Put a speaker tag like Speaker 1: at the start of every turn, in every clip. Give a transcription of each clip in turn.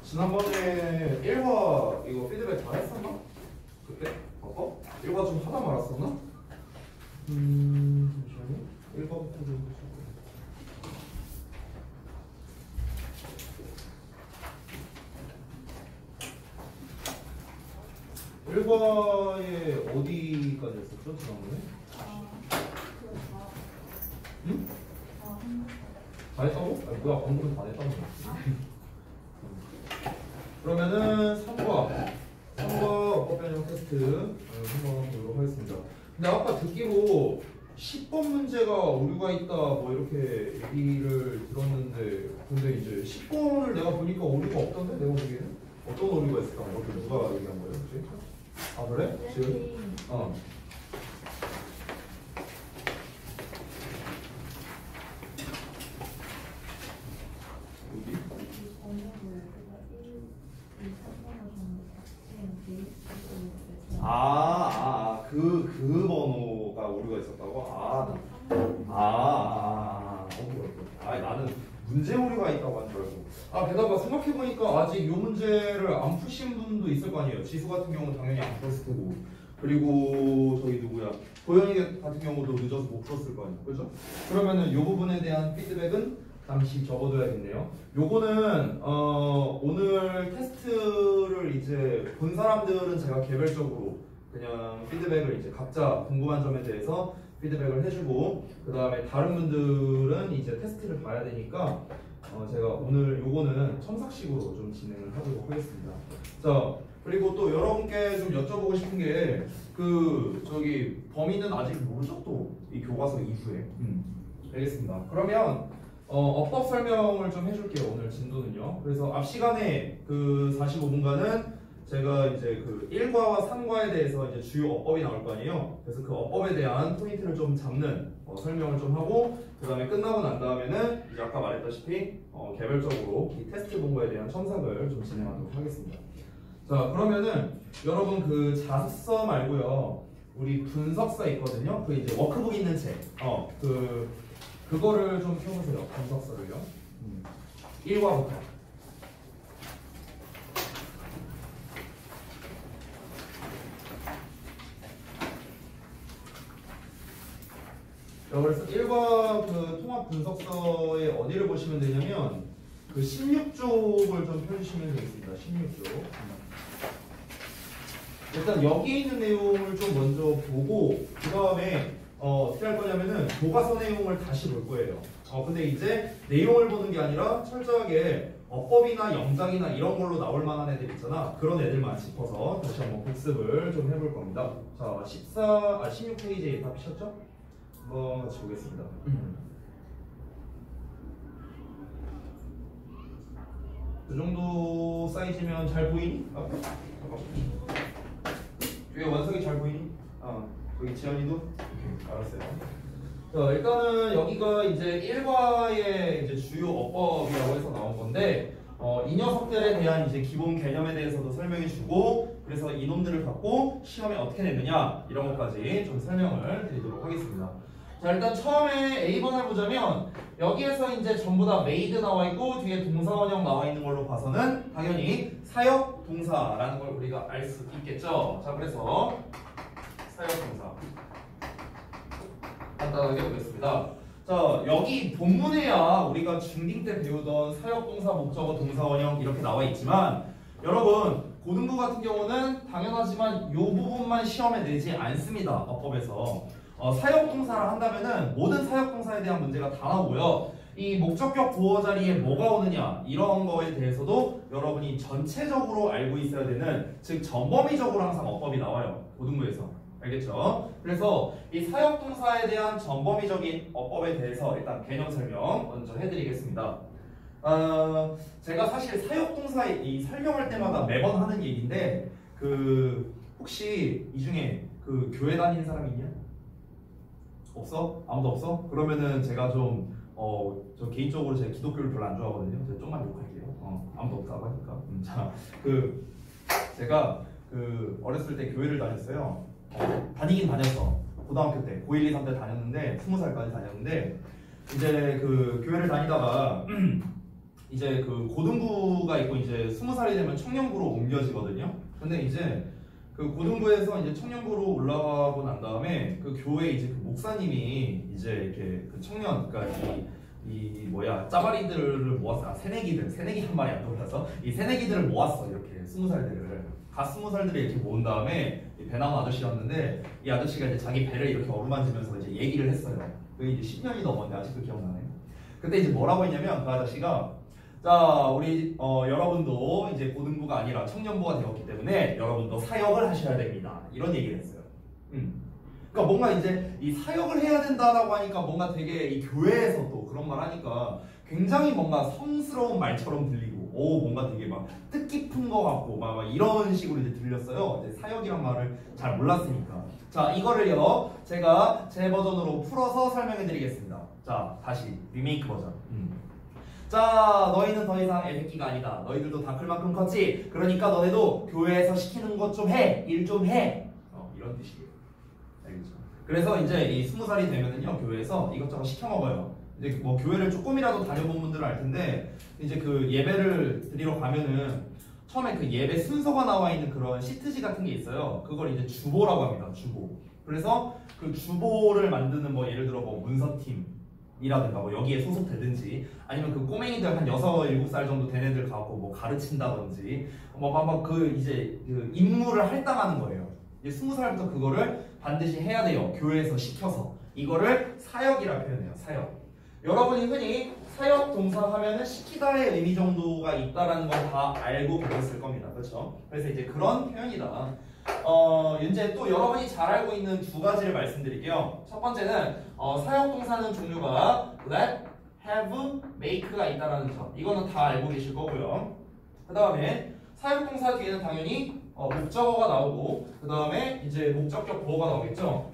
Speaker 1: 지난번에 1과 이거 피드백 다 했었나? 그때? 1과 좀 하다 말았었나? 잠시만요. 1과부터 좀 보시고. 1과에 어디까지 했었죠? 지난번에? 응? 다 했다고? 아니 뭐야, 방금 다 했다고. 그러면은 3과 어법 변형 테스트 한번 보도록 하겠습니다. 근데 아까 듣기로 10번 문제가 오류가 있다 뭐 이렇게 얘기를 들었는데, 근데 이제 10번을 내가 보니까 오류가 없던데, 내가 보기에는? 어떤 오류가 있을까? 이렇게 누가 얘기한 거예요? 혹시? 아 그래? 지금? 그 번호가 오류가 있었다고? 나는 문제 오류가 있다고 한 줄 알고. 게다가 생각해보니까 아직 이 문제를 안 푸신 분도 있을 거 아니에요. 지수 같은 경우는 당연히 안 풀었을 테고, 그리고 저기 누구야, 도현이 같은 경우도 늦어서 못 풀었을 거 아니에요. 그죠? 그러면은 이 부분에 대한 피드백은 잠시 적어둬야겠네요. 요거는 오늘 테스트를 이제 본 사람들은 제가 개별적으로 그냥 피드백을 이제 각자 궁금한 점에 대해서 피드백을 해주고, 그 다음에 다른 분들은 이제 테스트를 봐야 되니까 제가 오늘 요거는 첨삭식으로 좀 진행을 하도록 하겠습니다. 자, 그리고 또 여러분께 좀 여쭤보고 싶은 게, 저기 범위는 아직 모르죠? 또 이 교과서 이후에. 알겠습니다. 그러면 어법 설명을 좀 해줄게요. 오늘 진도는요. 그래서 앞 시간에 그 45분간은 제가 이제 그 1과와 3과에 대해서 이제 주요 어법이 나올 거 아니에요. 그래서 그 어법에 대한 포인트를 좀 잡는 설명을 좀 하고, 그 다음에 끝나고 난 다음에는 이제 아까 말했다시피 개별적으로 이 테스트 본거에 대한 첨삭을 좀 진행하도록 하겠습니다. 자, 그러면은 여러분 그 자습서 말고요, 우리 분석서 있거든요. 그 이제 워크북 있는 책, 그거를 좀 펴보세요. 분석서를요. 1과부터. 그래서 1과 그 통합 분석서의 어디를 보시면 되냐면 그 16쪽을 좀 펴주시면 되겠습니다. 16쪽. 일단 여기 있는 내용을 좀 먼저 보고, 그 다음에 어떻게 할 거냐면은 교과서 내용을 다시 볼 거예요. 근데 이제 내용을 보는 게 아니라 철저하게 어법이나 영작이나 이런 걸로 나올 만한 애들 있잖아. 그런 애들만 짚어서 다시 한번 복습을 좀 해볼 겁니다. 자, 16페이지에 다 피셨죠? 한번 같이 보겠습니다. 이 정도 사이즈면 잘 보이니? 뒤에 원석이 잘 보이니? 거기 지현이도? 오케이, 알았어요. 자, 일단은 여기가 이제 1과의 이제 주요 어법이라고 해서 나온 건데, 이 녀석들에 대한 이제 기본 개념에 대해서도 설명해 주고, 그래서 이놈들을 갖고 시험에 어떻게 내느냐 이런 것까지 좀 설명을 드리도록 하겠습니다. 자, 일단 처음에 A번을 보자면 여기에서 이제 전부 다 made 나와 있고 뒤에 동사원형 나와 있는 걸로 봐서는 당연히 사역 동사라는 걸 우리가 알 수 있겠죠. 자, 그래서 사역 동사 간단하게 보겠습니다. 자, 여기 본문에야 우리가 중딩 때 배우던 사역 동사, 목적어, 동사원형 이렇게 나와 있지만, 여러분 고등부 같은 경우는 당연하지만 이 부분만 시험에 내지 않습니다. 어법에서 사역동사를 한다면은 모든 사역동사에 대한 문제가 다 나오고요. 이 목적격 보어 자리에 뭐가 오느냐 이런 거에 대해서도 여러분이 전체적으로 알고 있어야 되는, 즉 전범위적으로 항상 어법이 나와요. 고등부에서. 알겠죠? 그래서 이 사역동사에 대한 전범위적인 어법에 대해서 일단 개념 설명 먼저 해드리겠습니다. 제가 사실 사역동사 이 설명할 때마다 매번 하는 얘기인데, 혹시 이 중에 교회 다니는 사람이 있냐? 없어? 아무도 없어? 그러면은 제가 저 개인적으로 제 기독교를 별로 안 좋아하거든요. 제가 좀만 욕할게요. 아무도 없다고 하니까. 자, 제가 어렸을 때 교회를 다녔어요. 다니긴 다녔어. 고등학교 때, 고1, 2, 3 때 다녔는데, 20살까지 다녔는데, 이제 교회를 다니다가 이제 그 고등부가 있고 이제 20살이 되면 청년부로 옮겨지거든요. 근데 이제 그 고등부에서 이제 청년부로 올라가고 난 다음에 그 교회 이제 그 목사님이 이제 이렇게 그 청년, 그러니까 이 뭐야 짜바리들을 모았어. 새내기 한 마리 안 돌아서 이 새내기들을 모았어. 이렇게 20살들을 갓 20살들이 이렇게 모은 다음에 이 배나무 아저씨였는데 이 아저씨가 이제 자기 배를 이렇게 어루만지면서 이제 얘기를 했어요. 그게 이제 10년이 넘었는데 아직도 기억나네. 그때 이제 뭐라고 했냐면 그 아저씨가 자 우리 여러분도 이제 고등부가 아니라 청년부가 되었기 때문에 여러분도 사역을 하셔야 됩니다. 이런 얘기를 했어요. 그러니까 뭔가 이제 이 사역을 해야 된다라고 하니까 뭔가 되게 이 교회에서도 그런 말 하니까 굉장히 뭔가 성스러운 말처럼 들리고 뭔가 되게 막 뜻깊은 것 같고 막 이런 식으로 이제 들렸어요. 이제 사역이란 말을 잘 몰랐으니까. 자 이거를요 제가 제 버전으로 풀어서 설명해 드리겠습니다. 자 다시 리메이크 버전. 자 너희는 더 이상 애새끼가 아니다. 너희들도 다 클 만큼 컸지. 그러니까 너네도 교회에서 시키는 것 좀 해. 일 좀 해. 이런 뜻이에요. 알겠죠? 그래서 이제 이 20살이 되면은요 교회에서 이것저것 시켜 먹어요. 이제 뭐 교회를 조금이라도 다녀본 분들은 알 텐데 이제 그 예배를 드리러 가면은 처음에 그 예배 순서가 나와 있는 그런 시트지 같은 게 있어요. 그걸 이제 주보라고 합니다. 주보. 그래서 그 주보를 만드는 뭐 예를 들어 뭐 문서팀이라든가 뭐 여기에 소속되든지 아니면 그 꼬맹이들 한 6, 7살 정도 된 애들 갖고 뭐 가르친다든지 뭐 그 이제 그 임무를 할당하는 거예요. 이제 20살부터 그거를 반드시 해야 돼요. 교회에서 시켜서. 이거를 사역이라 표현해요. 사역. 여러분이 흔히 사역 동사 하면은 시키다의 의미 정도가 있다라는 건 다 알고 계셨을 겁니다. 그렇죠? 그래서 이제 그런 표현이다. 이제 또 여러분이 잘 알고 있는 두 가지를 말씀드릴게요. 첫 번째는 사역 동사는 종류가 let, have, make가 있다라는 점. 이거는 다 알고 계실 거고요. 그 다음에 사역 동사 뒤에는 당연히 목적어가 나오고 그 다음에 이제 목적격 보어가 나오겠죠.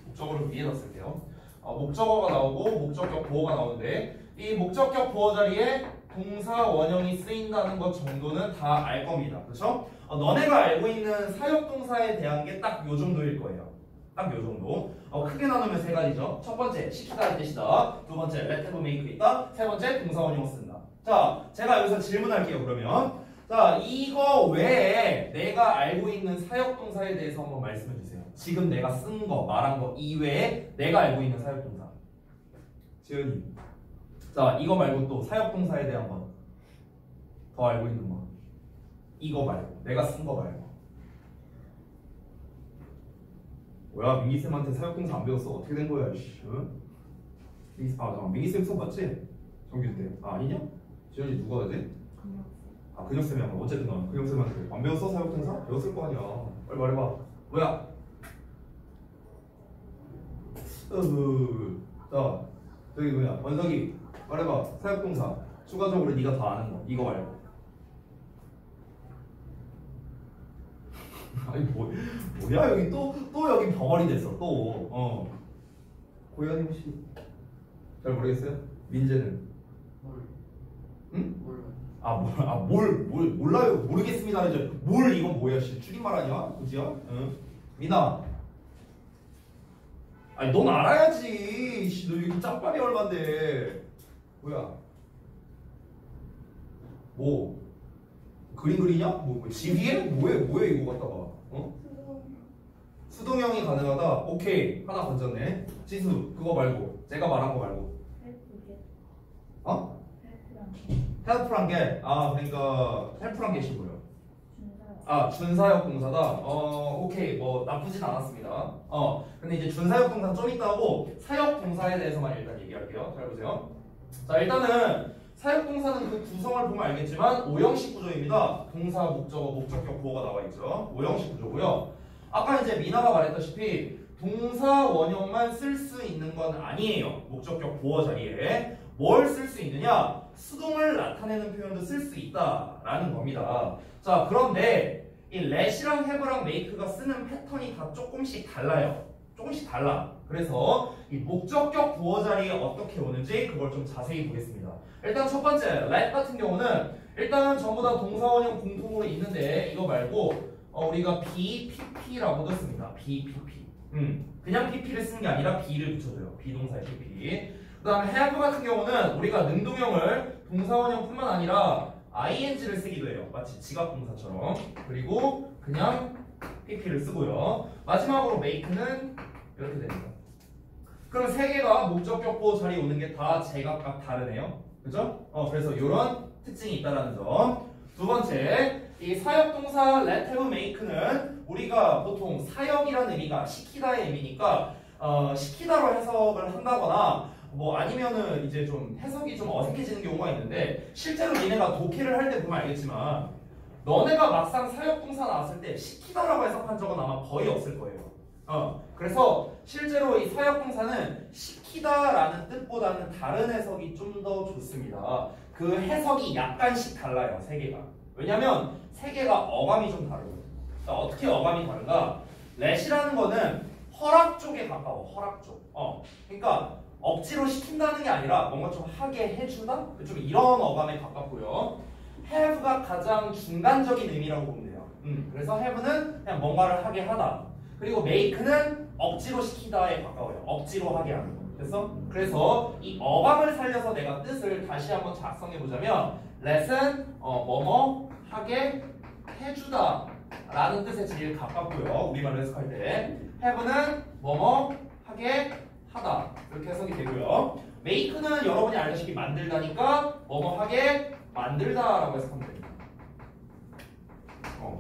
Speaker 1: 목적어를 위에다 쓸게요. 목적어가 나오고 목적격 보어가 나오는데 이 목적격 보어 자리에 동사 원형이 쓰인다는 것 정도는 다 알 겁니다. 그렇죠? 너네가 알고 있는 사역 동사에 대한 게 딱 요 정도일 거예요. 딱 요 정도. 크게 나누면 세 가지죠. 첫 번째 시키다의 뜻이다. 두 번째 let, have, make 있다. 세 번째 동사 원형을 쓴다. 자, 제가 여기서 질문할게요. 그러면 자, 이거 외에 내가 알고 있는 사역 동사에 대해서 한번 말씀해 주세요. 지금 내가 쓴 거, 말한 거 이외에 내가 알고 있는 사역 동사. 지은이. 자, 이거 말고 또 사역 동사에 대한 건 더 알고 있는 거. 이거 말고, 내가 쓴 거 말고. 뭐야, 민기쌤한테 사역 동사 안 배웠어? 어떻게 된 거야, 씨. 응? 잠깐만, 민기쌤 수업 봤지? 정규 때. 아니냐? 지은이 누가 해야 돼? 근혁쌤이 한 거. 어쨌든 넌 근혁쌤한테 안 배웠어? 사역 동사? 배웠을 거 아니야. 빨리 말해봐. 뭐야? 자, 저기 뭐냐? 원석이 말해봐. 사역 동사. 추가적으로 네가 더 아는 거. 이거 말고. 아니 뭐야 여기 또 여기 벙어리 됐어 또. 고현임 씨. 잘 모르겠어요? 민재는? 응? 몰라요. 모르겠습니다. 뭘 이건 뭐야? 씨 줄임말 아니야? 그지야? 응. 미나. 아니 넌 알아야지. 씨 너 여기 짬밥이 얼만데. 뭐야? 뭐 그림 그리냐? 뭐 지휘해? 뭐해 이거 갖다가? 수동형이 가능하다. 오케이 하나 건졌네. 지수 그거 말고 제가 말한 거 말고. 헬프란 게 그러니까 헬프란 게 뭐예요? 준사역 동사다. 오케이 뭐 나쁘진 않았습니다. 근데 이제 준사역 동사 좀 있다 하고 사역 동사에 대해서만 일단 얘기할게요. 잘 보세요. 자 일단은 사역 동사는 그 구성을 보면 알겠지만 5형식 구조입니다. 동사, 목적어, 목적격, 보어가 나와 있죠. 5형식 구조고요. 아까 이제 미나가 말했다시피 동사 원형만 쓸 수 있는 건 아니에요. 목적격, 보어 자리에 뭘 쓸 수 있느냐? 수동을 나타내는 표현도 쓸 수 있다라는 겁니다. 자 그런데 이 let이랑 have랑 make가 쓰는 패턴이 다 조금씩 달라요. 조금씩 달라. 그래서 이 목적격 보어 자리에 어떻게 오는지 그걸 좀 자세히 보겠습니다. 일단 첫 번째 let 같은 경우는 일단은 전부 다 동사 원형 공통으로 있는데 이거 말고 우리가 BPP라고도 씁니다. BPP. 그냥 PP를 쓰는 게 아니라 B를 붙여줘요. 비동사의 PP. 그 다음에 have 같은 경우는 우리가 능동형을 동사원형뿐만 아니라 ing를 쓰기도 해요. 마치 지각동사처럼. 그리고 그냥 pp를 쓰고요. 마지막으로 make는 이렇게 됩니다. 그럼 세 개가 목적격 보호 자리에 오는 게 다 제각각 다르네요. 그죠? 그래서 이런 특징이 있다는 점. 두 번째, 이 사역동사 let, have, make는 우리가 보통 사역이라는 의미가 시키다의 의미니까 시키다로 해석을 한다거나 뭐 아니면은 이제 좀 해석이 좀 어색해지는 경우가 있는데 실제로 니네가 독해를 할 때 보면 알겠지만 너네가 막상 사역동사 나왔을 때 시키다라고 해석한 적은 아마 거의 없을 거예요. 그래서 실제로 이 사역동사는 시키다라는 뜻보다는 다른 해석이 좀 더 좋습니다. 그 해석이 약간씩 달라요, 세 개가. 왜냐면 세 개가 어감이 좀 다르거든요. 어떻게 어감이 다른가? let이라는 거는 허락 쪽에 가까워, 허락 쪽. 그러니까 억지로 시킨다는 게 아니라 뭔가 좀 하게 해준다? 좀 이런 어감에 가깝고요. have가 가장 중간적인 의미라고 보면 돼요. 그래서 have는 그냥 뭔가를 하게 하다. 그리고 make는 억지로 시키다에 가까워요. 억지로 하게 하는 거. 그래서 이 어감을 살려서 내가 뜻을 다시 한번 작성해 보자면 let은 뭐뭐 하게 해주다 라는 뜻에 제일 가깝고요. 우리말로 해석할 때 have는 뭐뭐 하게 하다 이렇게 해석이 되고요. make는 여러분이 알다시피 만들다니까 뭐뭐 하게 만들다라고 해석하면 됩니다.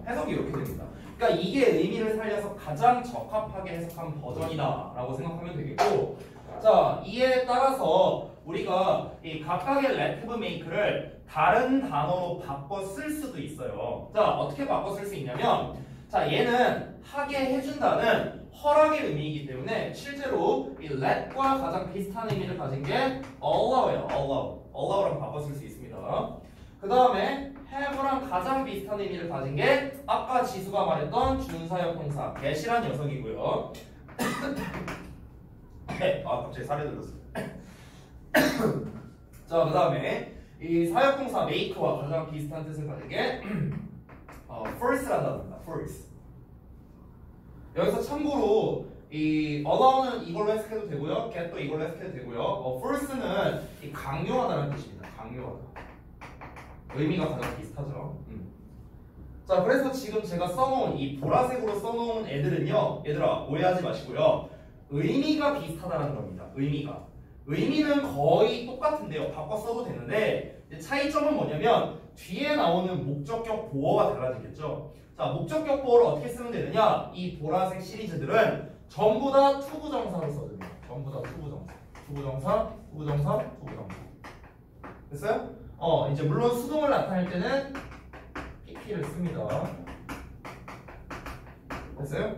Speaker 1: 해석이 이렇게 됩니다. 그러니까 이게 의미를 살려서 가장 적합하게 해석한 버전이다라고 생각하면 되겠고, 자 이에 따라서 우리가 이 각각의 let, have, make를 다른 단어로 바꿔 쓸 수도 있어요. 자 어떻게 바꿔 쓸 수 있냐면, 자 얘는 하게 해준다는 허락의 의미이기 때문에 실제로 이 let과 가장 비슷한 의미를 가진 게 allow예요. allow랑 바꿔 쓸 수 있습니다. 그 다음에 have랑 가장 비슷한 의미를 가진 게 아까 지수가 말했던 준사역 동사 get이란 녀석이고요. 갑자기 살이 들었어요. 자, 그 다음에 이 사역동사 make와 가장 비슷한 뜻을 가진 게 force라는 단어입니다. force. 여기서 참고로 이 allow는 이걸로 해석해도 되고요, get도 이걸로 해석해도 되고요. force는 이 강요하다는 뜻입니다. 강요하다. 의미가 가장 비슷하죠. 자, 그래서 지금 제가 써놓은 이 보라색으로 써놓은 애들은요, 얘들아 오해하지 마시고요, 의미가 비슷하다는 겁니다. 의미는 거의 똑같은데요, 바꿔 써도 되는데 차이점은 뭐냐면 뒤에 나오는 목적격 보어가 달라지겠죠. 자, 목적격 보어를 어떻게 쓰면 되느냐? 이 보라색 시리즈들은 전부 다 투부정사로 써줍니다. 전부 다 투부정사. 됐어요? 이제 물론 수동을 나타낼 때는 pp를 씁니다. 됐어요?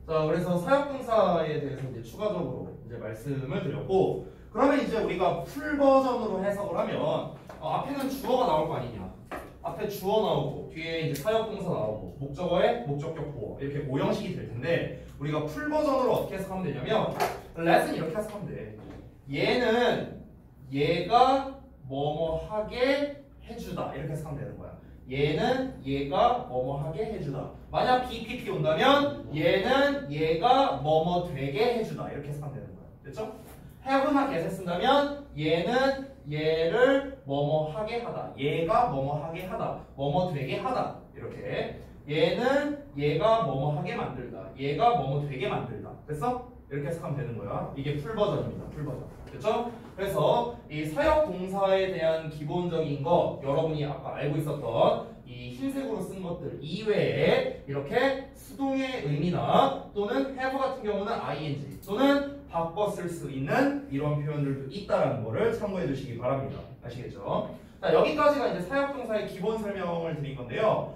Speaker 1: 자, 그래서 사역동사에 대해서 이제 추가적으로 이제 말씀을 드렸고, 그러면 이제 우리가 풀 버전으로 해석을 하면 앞에는 주어가 나올 거 아니냐? 앞에 주어 나오고 뒤에 이제 사역동사 나오고 목적어에 목적격 보어 이렇게 5형식이 될 텐데, 우리가 풀 버전으로 어떻게 해석하면 되냐면 let은 이렇게 해석하면 돼. 얘가 뭐뭐 하게 해주다 이렇게 해석하면 되는 거야. 얘가 뭐뭐 하게 해주다. 만약 BPP 온다면 얘는 얘가 뭐뭐 되게 해주다 이렇게 해석하면 되는 거야. 됐죠? have나 get을 쓴다면 얘는 얘를 뭐뭐 하게 하다. 얘가 뭐뭐 하게 하다. 뭐뭐 되게 하다. 이렇게. 얘는 얘가 뭐뭐 하게 만들다. 얘가 뭐뭐 되게 만들다. 됐어? 이렇게 해석하면 되는 거야. 이게 풀 버전입니다. 풀 버전. 됐죠? 그래서 이 사역 동사에 대한 기본적인 거 여러분이 아까 알고 있었던 이 흰색으로 쓴 것들 이외에 이렇게 수동의 의미나 또는 have 같은 경우는 ing 또는 바꿔 쓸 수 있는 이런 표현들도 있다라는 거를 참고해 주시기 바랍니다. 아시겠죠? 자, 여기까지가 이제 사역 동사의 기본 설명을 드린 건데요.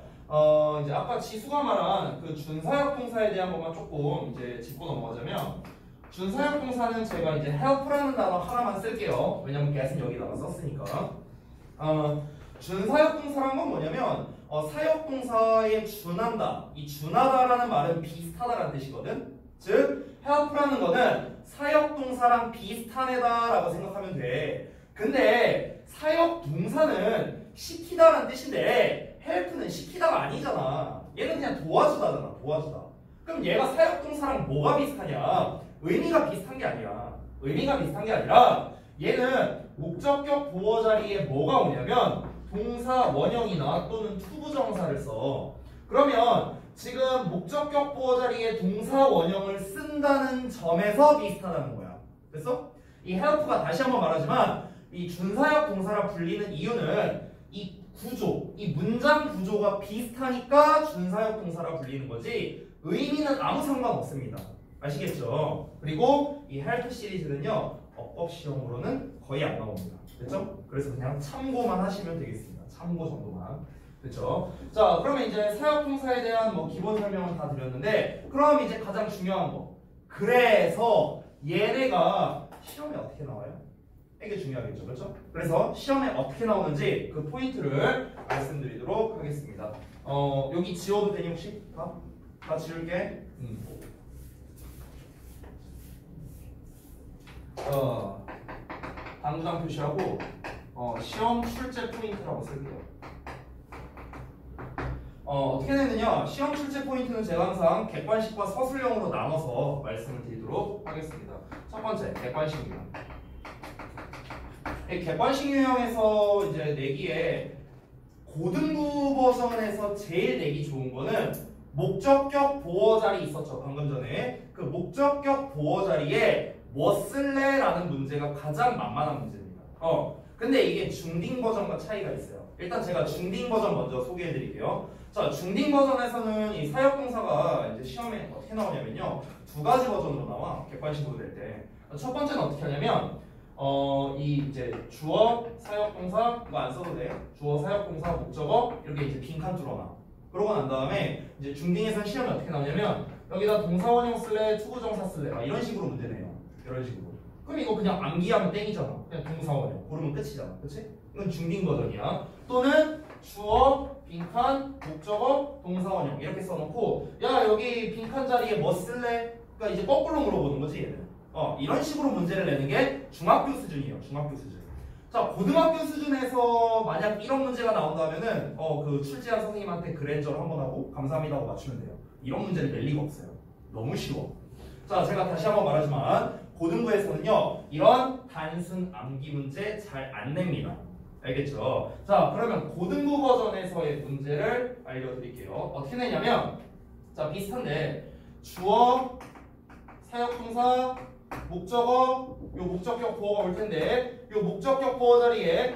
Speaker 1: 이제 아까 지수가 말한 그 준사역 동사에 대한 것만 조금 이제 짚고 넘어가자면, 준사역 동사는 제가 이제 help라는 단어 하나만 쓸게요. 왜냐면 get은 여기다가 썼으니까. 준사역 동사란 건 뭐냐면 사역 동사에 준한다. 이 준하다라는 말은 비슷하다라는 뜻이거든. 즉 help라는 거는 사역 동사랑 비슷한 애다라고 생각하면 돼. 근데 사역 동사는 시키다라는 뜻인데 help는 시키다가 아니잖아. 얘는 그냥 도와주다잖아. 도와주다. 그럼 얘가 사역 동사랑 뭐가 비슷하냐? 의미가 비슷한 게 아니야. 의미가 비슷한 게 아니라 얘는 목적격 보어 자리에 뭐가 오냐면 동사 원형이나 또는 투부정사를 써. 그러면 지금 목적격 보어 자리에 동사 원형을 쓴다는 점에서 비슷하다는 거야. 됐어? 이 help가 다시 한번 말하지만 이 준사역 동사라 불리는 이유는 이 구조, 이 문장 구조가 비슷하니까 준사역 동사라 불리는 거지 의미는 아무 상관없습니다. 아시겠죠? 그리고 이 help 시리즈는요 어법 시험으로는 거의 안 나옵니다. 됐죠? 그래서 그냥 참고만 하시면 되겠습니다. 참고 정도만. 됐죠? 자, 그러면 이제 사역동사에 대한 뭐 기본 설명은 다 드렸는데 그럼 이제 가장 중요한 거. 그래서 얘네가 시험에 어떻게 나와요? 이게 중요하겠죠. 그렇죠? 그래서 시험에 어떻게 나오는지 그 포인트를 말씀드리도록 하겠습니다. 여기 지워도 되니 혹시? 다 지울게. 당구장 표시하고 시험 출제 포인트라고 쓸게요. 어떻게 되느냐? 시험 출제 포인트는 제가 항상 객관식과 서술형으로 나눠서 말씀을 드리도록 하겠습니다. 첫 번째, 객관식 유형. 이 객관식 유형에서 이제 내기에 고등부 버전에서 제일 내기 좋은 거는 목적격 보어 자리 있었죠. 방금 전에 그 목적격 보어 자리에 뭐 쓸래? 라는 문제가 가장 만만한 문제입니다. 근데 이게 중딩 버전과 차이가 있어요. 일단 제가 중딩 버전 먼저 소개해 드릴게요. 자, 중딩 버전에서는 이 사역동사가 이제 시험에 어떻게 나오냐면요. 두 가지 버전으로 나와. 객관식으로 될 때. 첫 번째는 어떻게 하냐면 이 이제 주어, 사역동사 이거 안 써도 돼. 주어, 사역동사, 목적어 이렇게 이제 빈칸 뚫어놔. 그러고 난 다음에 이제 중딩에서는 시험이 어떻게 나오냐면 여기다 동사원형 쓸래, 투부정사 쓸래 막 이런 식으로 문제 내요. 이런 식으로. 그럼 이거 그냥 암기하면 땡이잖아. 그냥 동사원형 고르면 끝이잖아. 그치? 이건 중딩 버전이야. 또는 주어, 빈칸, 목적어, 동사원형 이렇게 써놓고 야 여기 빈칸 자리에 뭐 쓸래? 그러니까 이제 거꾸로 물어보는 거지 얘는. 이런 식으로 문제를 내는 게 중학교 수준이에요. 중학교 수준. 자, 고등학교 수준에서 만약 이런 문제가 나온다면은 그 출제한 선생님한테 그랜저를 한번 하고 감사합니다 하고 맞추면 돼요. 이런 문제를 낼 리가 없어요. 너무 쉬워. 자, 제가 다시 한번 말하지만 고등부에서는요 이런 단순 암기 문제 잘 안 냅니다. 알겠죠? 자, 그러면 고등부 버전에서의 문제를 알려드릴게요. 어떻게 내냐면 자, 비슷한데 주어, 사역동사, 목적어, 요 목적격 보어가 올 텐데 요 목적격 보어 자리에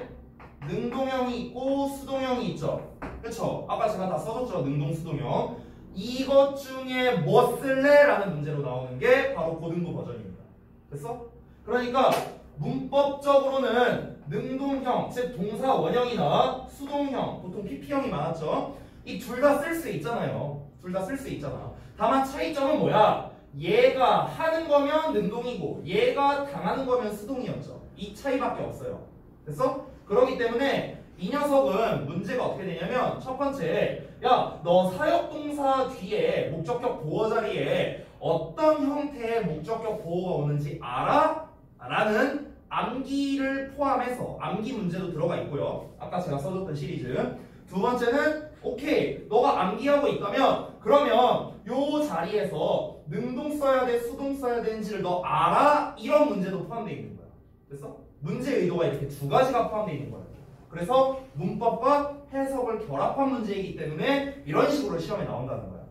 Speaker 1: 능동형이 있고 수동형이 있죠. 그렇죠? 아까 제가 다 써줬죠. 능동, 수동형. 이것 중에 뭐 쓸래? 라는 문제로 나오는 게 바로 고등부 버전입니다. 됐어? 그러니까 문법적으로는 능동형, 즉 동사 원형이나 수동형, 보통 PP형이 많았죠. 이 둘 다 쓸 수 있잖아요. 둘 다 쓸 수 있잖아. 다만 차이점은 뭐야? 얘가 하는 거면 능동이고 얘가 당하는 거면 수동이었죠. 이 차이밖에 없어요. 됐어? 그렇기 때문에 이 녀석은 문제가 어떻게 되냐면 첫 번째, 야, 너 사역동사 뒤에 목적격 보어 자리에 어떤 형태의 목적격 보어가 오는지 알아? 라는 암기를 포함해서 암기 문제도 들어가 있고요. 아까 제가 써줬던 시리즈. 두 번째는 오케이, 너가 암기하고 있다면 그러면 요 자리에서 능동 써야 돼, 수동 써야 되는지를 너 알아? 이런 문제도 포함되어 있는 거야. 됐어? 문제 의도가 이렇게 두 가지가 포함되어 있는 거야. 그래서 문법과 해석을 결합한 문제이기 때문에 이런 식으로 시험에 나온다는 거야.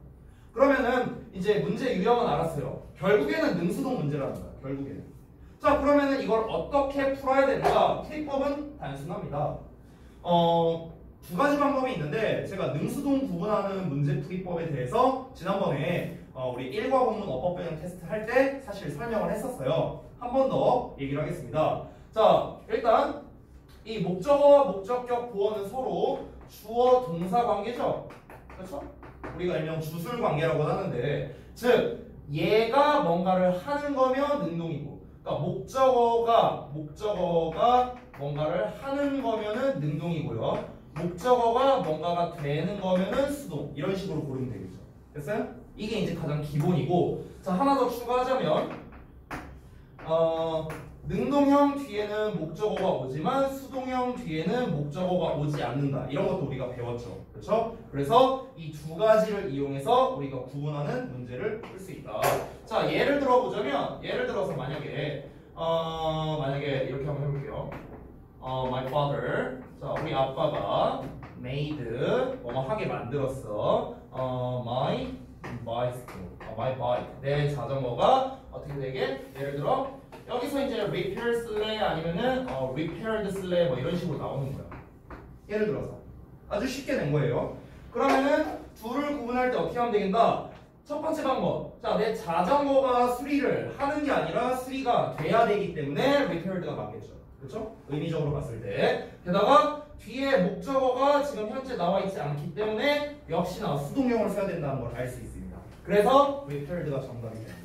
Speaker 1: 그러면은 이제 문제 유형은 알았어요. 결국에는 능수동 문제라는 거야. 결국에는. 자, 그러면은 이걸 어떻게 풀어야 되는가? 풀이법은 단순합니다. 두 가지 방법이 있는데 제가 능수동 구분하는 문제 풀이법에 대해서 지난번에 우리 1과 본문 어법 변형 테스트 할 때 사실 설명을 했었어요. 한 번 더 얘기를 하겠습니다. 자, 일단 이 목적어와 목적격 보어는 서로 주어 동사 관계죠. 그렇죠? 우리가 일명 주술 관계라고 하는데 즉 얘가 뭔가를 하는 거면 능동이고 그러니까 목적어가 뭔가를 하는 거면은 능동이고요. 목적어가 뭔가가 되는 거면은 수동. 이런 식으로 고르면 되겠죠. 됐어요? 이게 이제 가장 기본이고 자, 하나 더 추가하자면 능동형 뒤에는 목적어가 오지만 수동형 뒤에는 목적어가 오지 않는다. 이런 것도 우리가 배웠죠. 그렇죠? 그래서 이 두 가지를 이용해서 우리가 구분하는 문제를 풀 수 있다. 자, 예를 들어 보자면 예를 들어서 만약에 만약에 이렇게 한번 해볼게요. My father. 자, 우리 아빠가 made 뭐뭐 하게 만들었어. My bicycle. my bike. 내 자전거가 어떻게 되게? 예를 들어 여기서 이제 repair 쓸래 아니면은 repaired 쓸래 뭐 이런 식으로 나오는 거야. 예를 들어서 아주 쉽게 낸 거예요. 그러면은 둘을 구분할 때 어떻게 하면 되겠다? 첫 번째 방법. 자, 내 자전거가 수리를 하는 게 아니라 수리가 돼야 되기 때문에 repaired가 맞겠죠. 그렇죠? 의미적으로 봤을 때. 게다가 뒤에 목적어가 지금 현재 나와 있지 않기 때문에 역시나 수동형을 써야 된다는 걸 알 수 있습니다. 그래서 repaired가 정답이 됩니다.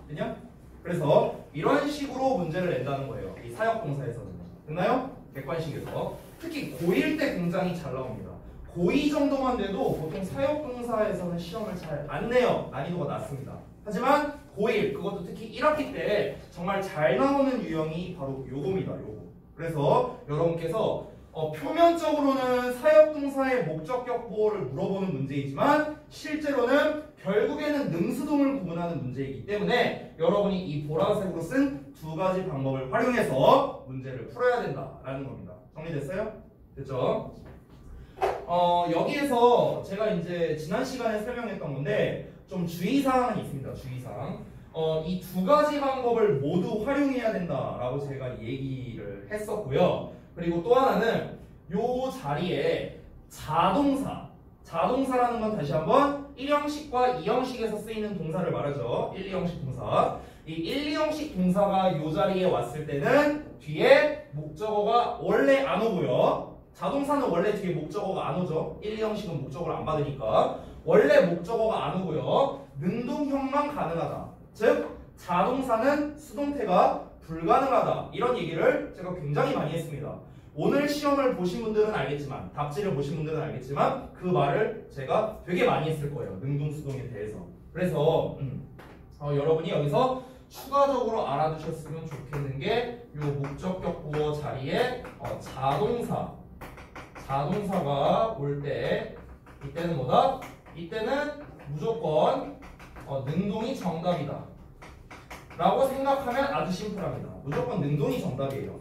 Speaker 1: 됐냐? 그래서 이런 식으로 문제를 낸다는 거예요. 이 사역동사에서는. 됐나요? 객관식에서. 특히 고1 때 굉장히 잘 나옵니다. 고2 정도만 돼도 보통 사역동사에서는 시험을 잘 안 내요. 난이도가 낮습니다. 하지만 고1, 그것도 특히 1학기 때 정말 잘 나오는 유형이 바로 요겁니다. 요거. 그래서 여러분께서 표면적으로는 사역동사의 목적격 보호를 물어보는 문제이지만 실제로는 결국에는 능수동을 구분하는 문제이기 때문에 여러분이 이 보라색으로 쓴 두 가지 방법을 활용해서 문제를 풀어야 된다라는 겁니다. 정리됐어요? 됐죠? 여기에서 제가 이제 지난 시간에 설명했던 건데 좀 주의사항이 있습니다. 주의사항. 이 두 가지 방법을 모두 활용해야 된다라고 제가 얘기를 했었고요. 그리고 또 하나는 요 자리에 자동사라는 건 다시 한번 1형식과 2형식에서 쓰이는 동사를 말하죠. 1, 2형식 동사. 이 1, 2형식 동사가 요 자리에 왔을 때는 뒤에 목적어가 원래 안 오고요. 자동사는 원래 뒤에 목적어가 안 오죠. 1, 2형식은 목적어를 안 받으니까 원래 목적어가 안 오고요. 능동형만 가능하다. 즉 자동사는 수동태가 불가능하다. 이런 얘기를 제가 굉장히 많이 했습니다. 오늘 시험을 보신 분들은 알겠지만 답지를 보신 분들은 알겠지만 그 말을 제가 되게 많이 했을 거예요. 능동수동에 대해서. 그래서 여러분이 여기서 추가적으로 알아두셨으면 좋겠는 게 이 목적격 보어 자리에 자동사가 올 때 이때는 뭐다? 이때는 무조건 능동이 정답이다 라고 생각하면 아주 심플합니다. 무조건 능동이 정답이에요.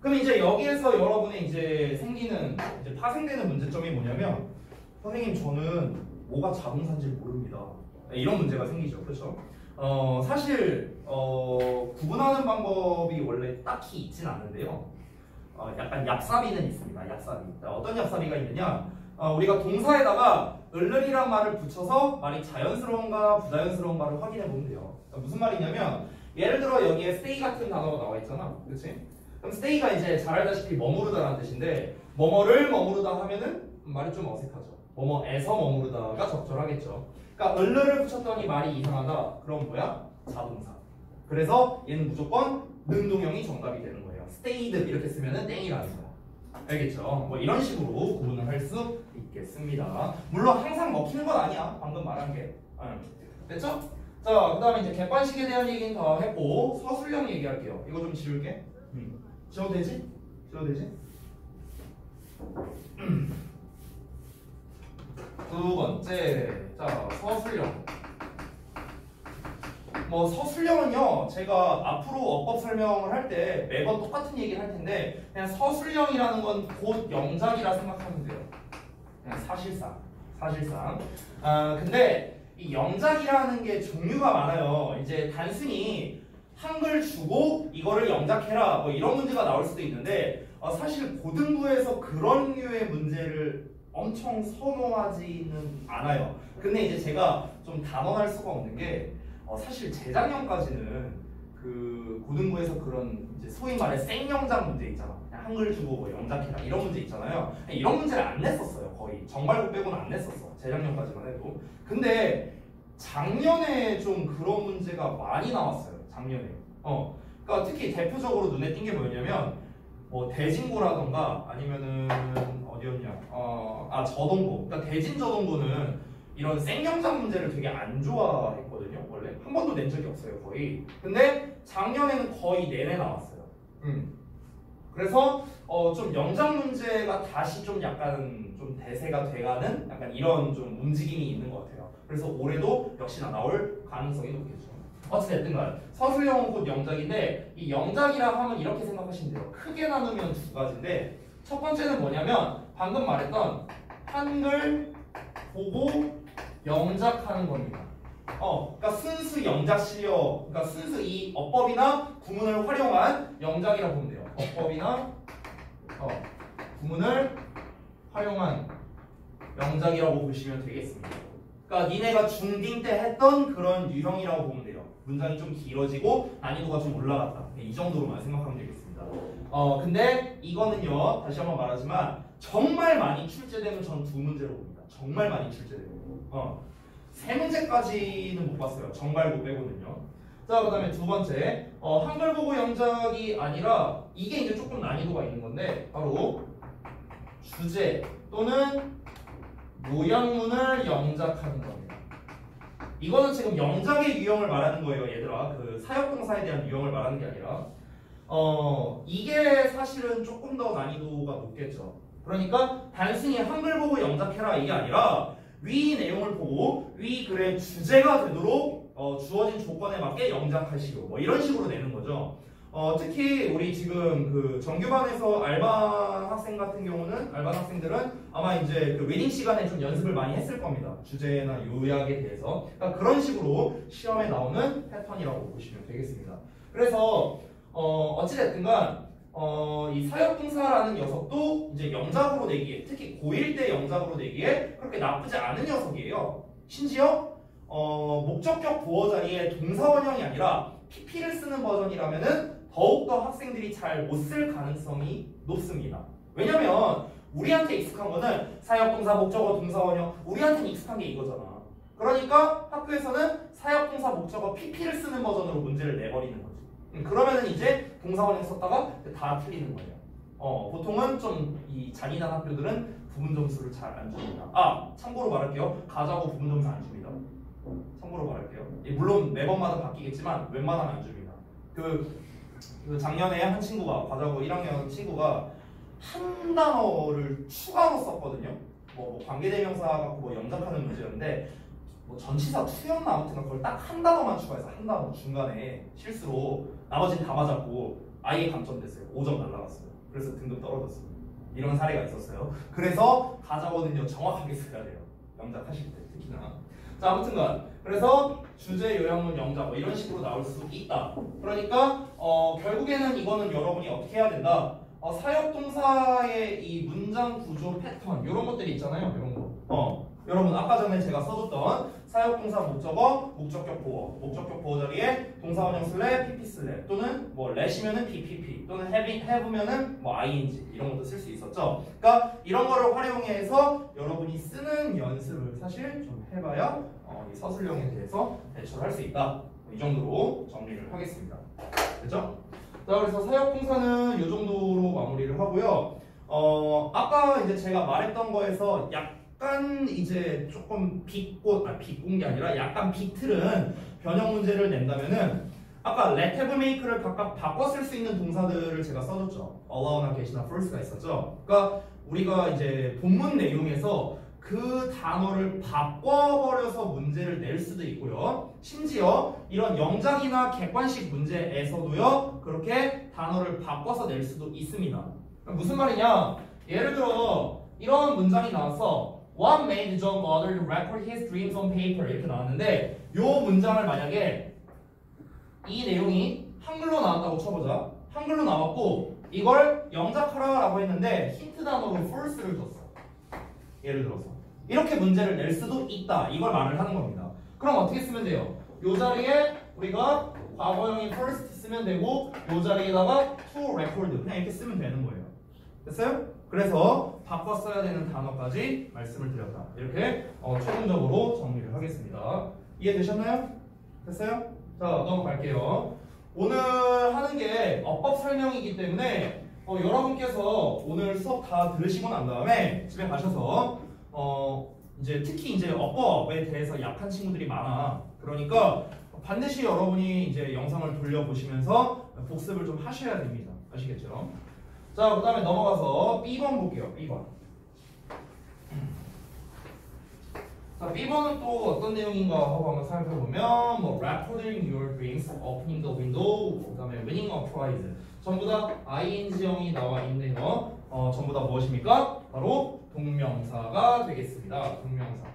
Speaker 1: 그럼 이제 여기에서 여러분의 이제 파생되는 문제점이 뭐냐면 선생님 저는 뭐가 자동사인지 모릅니다. 이런 문제가 생기죠. 그렇죠? 사실 구분하는 방법이 원래 딱히 있진 않은데요. 약간 얍삽이는 있습니다. 얍삽이. 어떤 얍삽이가 있느냐? 우리가 동사에다가 을르리란 말을 붙여서 말이 자연스러운가 부자연스러운가를 확인해 보면 돼요. 무슨 말이냐면 예를 들어 여기에 stay 같은 단어가 나와 있잖아. 그렇지? 그럼 stay가 이제 잘 알다시피 머무르다라는 뜻인데 뭐뭐를 머무르다 하면은 말이 좀 어색하죠. 뭐뭐에서 머무르다가 적절하겠죠. 그러니까 을르를 붙였더니 말이 이상하다. 그럼 뭐야? 자동사. 그래서 얘는 무조건 능동형이 정답이 되는 거예요. stayed 이렇게 쓰면은 땡이라는 거야. 알겠죠? 뭐 이런 식으로 구분을 할 수 있겠습니다. 물론 항상 먹히는 건 아니야. 방금 말한 게. 됐죠? 자, 그 다음에 이제 객관식에 대한 얘기는 더 했고 서술형 얘기할게요. 이거 좀 지울게. 지워도 되지? 지워도 되지? 두 번째, 자 서술형. 뭐 서술형은요 제가 앞으로 어법 설명을 할 때 매번 똑같은 얘기를 할 텐데 그냥 서술형이라는 건 곧 영작이라 생각하면 돼요. 그냥 사실상. 근데 이 영작이라는 게 종류가 많아요. 이제 단순히 한글 주고 이거를 영작해라 뭐 이런 문제가 나올 수도 있는데 사실 고등부에서 그런 류의 문제를 엄청 선호하지는 않아요. 근데 이제 제가 좀 단언할 수가 없는 게 사실 재작년까지는 그 고등부에서 그런 이제 소위 말해 생영작 문제 있잖아. 그냥 한글 주고 뭐 영작해라 이런 문제 있잖아요. 이런 문제를 안 냈었어요. 거의 정발급 빼고는 안 냈었어. 재작년까지만 해도. 근데 작년에 좀 그런 문제가 많이 나왔어요. 작년에. 그러니까 특히 대표적으로 눈에 띈 게 뭐였냐면 뭐 대진고라던가 아니면은 어디였냐? 저동고. 그러니까 대진저동고는 이런 생영작 문제를 되게 안 좋아했거든요. 원래 한 번도 낸 적이 없어요. 거의. 근데 작년에는 거의 내내 나왔어요. 그래서 좀 영작 문제가 다시 좀 약간 좀 대세가 돼가는 약간 이런 좀 움직임이 있는 것 같아요. 그래서 올해도 역시나 나올 가능성이 높겠죠. 어찌됐든 간 서술형은 곧 영작인데 이 영작이라 하면 이렇게 생각하시면 돼요. 크게 나누면 두 가지인데 첫 번째는 뭐냐면 방금 말했던 한글 보고 영작하는 겁니다. 그러니까 순수 영작 실력, 그러니까 순수 이 어법이나 구문을 활용한 영작이라고 보면 돼요. 어법이나 구문을 활용한 영작이라고 보시면 되겠습니다. 그러니까 니네가 중딩 때 했던 그런 유형이라고 보면 돼요. 문장이 좀 길어지고 난이도가 좀 올라갔다. 이 정도로만 생각하면 되겠습니다. 근데 이거는요, 다시 한번 말하지만 정말 많이 출제되면 저는 두 문제로 봅니다. 정말 많이 출제되고. 세 문제까지는 못 봤어요. 정발고 빼고는요. 자, 그 다음에 두 번째, 한글 보고 영작이 아니라 이게 이제 조금 난이도가 있는 건데 바로 주제 또는 요약문을 영작하는 겁니다. 이거는 지금 영작의 유형을 말하는 거예요, 얘들아. 그 사역동사에 대한 유형을 말하는 게 아니라 이게 사실은 조금 더 난이도가 높겠죠. 그러니까 단순히 한글 보고 영작해라 이게 아니라 위 내용을 보고 위 글의 주제가 되도록 주어진 조건에 맞게 영작하시고 뭐 이런 식으로 내는 거죠. 특히 우리 지금 그 정규반에서 알바 학생 같은 경우는 알바 학생들은 아마 이제 그 리딩 시간에 좀 연습을 많이 했을 겁니다. 주제나 요약에 대해서. 그러니까 그런 식으로 시험에 나오는 패턴이라고 보시면 되겠습니다. 그래서 어찌됐든간 이 사역동사라는 녀석도 이제 영작으로 내기에, 특히 고1 때 영작으로 내기에 그렇게 나쁘지 않은 녀석이에요. 심지어 목적격 보어 자리에 동사원형이 아니라 PP를 쓰는 버전이라면은 더욱더 학생들이 잘 못 쓸 가능성이 높습니다. 왜냐면 우리한테 익숙한 거는 사역동사, 목적어, 동사원형, 우리한테는 익숙한 게 이거잖아. 그러니까 학교에서는 사역동사, 목적어, PP를 쓰는 버전으로 문제를 내버리는 거지. 그러면은 이제 동사원형 썼다가 다 틀리는 거예요. 보통은 좀 이 잔인한 학교들은 부분 점수를 잘 안 줍니다. 참고로 말할게요. 가자고 부분 점수 안 줍니다. 참고로 말할게요. 물론 매번마다 바뀌겠지만 웬만하면 안 줍니다. 그 작년에 한 친구가 과자고 1학년 친구가 한 단어를 추가로 썼거든요. 뭐 관계대명사 갖고 뭐 영작하는 문제였는데 뭐 전치사 투였나 아무튼 그걸 딱 한 단어만 추가해서 한 단어 중간에 실수로 나머지는 다 맞았고 아예 감점됐어요. 5점 날라갔어요. 그래서 등급 떨어졌어요. 이런 사례가 있었어요. 그래서 가자고는요 정확하게 써야 돼요. 영작하실 때 특히나. 자, 아무튼간 그래서 주제, 요약문, 영작 뭐 이런 식으로 나올 수 있다. 그러니까 결국에는 이거는 여러분이 어떻게 해야 된다. 사역동사의 이 문장 구조 패턴 이런 것들이 있잖아요. 이런 거. 여러분 아까 전에 제가 써줬던 사역동사 목적어, 목적격 보어, 목적격 보어 자리에 동사원형 쓸래, PP 쓸래 또는 뭐 let이면은 PPP 또는 have면은 뭐 ing 이런 것도 쓸 수 있었죠. 그러니까 이런 거를 활용해서 여러분이 쓰는 연습을 사실 좀 해봐야 이 서술형에 대해서 대처를 할 수 있다. 이 정도로 정리를 하겠습니다. 됐죠? 자, 그래서 사역동사는 이 정도로 마무리를 하고요. 아까 이제 제가 말했던 거에서 약간 이제 조금 비꼰 게 아니라 약간 비틀은 변형 문제를 낸다면은 아까 let, have, make를 각각 바꿔 쓸 수 있는 동사들을 제가 써줬죠. allow나 get이나 force가 있었죠. 그러니까 우리가 이제 본문 내용에서 그 단어를 바꿔버려서 문제를 낼 수도 있고요. 심지어 이런 영작이나 객관식 문제에서도요. 그렇게 단어를 바꿔서 낼 수도 있습니다. 무슨 말이냐? 예를 들어 이런 문장이 나와서 What made John bother to record his dreams on paper 이렇게 나왔는데 이 문장을 만약에 이 내용이 한글로 나왔다고 쳐보자. 한글로 나왔고 이걸 영작하라 라고 했는데 힌트 단어로 false를 줬어. 예를 들어서 이렇게 문제를 낼 수도 있다. 이걸 말을 하는 겁니다. 그럼 어떻게 쓰면 돼요? 이 자리에 우리가 과거형인 first 쓰면 되고 이 자리에다가 to record 그냥 이렇게 쓰면 되는 거예요. 됐어요? 그래서 바꿔 써야 되는 단어까지 말씀을 드렸다. 이렇게 최종적으로 정리를 하겠습니다. 이해되셨나요? 됐어요? 자, 넘어갈게요. 오늘 하는 게 어법 설명이기 때문에 여러분께서 오늘 수업 다 들으시고 난 다음에 집에 가셔서 이제 특히 이제 어법에 대해서 약한 친구들이 많아. 그러니까 반드시 여러분이 이제 영상을 돌려보시면서 복습을 좀 하셔야 됩니다. 아시겠죠? 자, 그 다음에 넘어가서 B번 볼게요. B번. 자, B번은 또 어떤 내용인가 하고 한번 살펴보면 뭐 recording your dreams, opening the window, 그다음에 winning a prize 전부 다 ing형이 나와 있네요. 전부 다 무엇입니까? 바로 동명사가 되겠습니다. 동명사.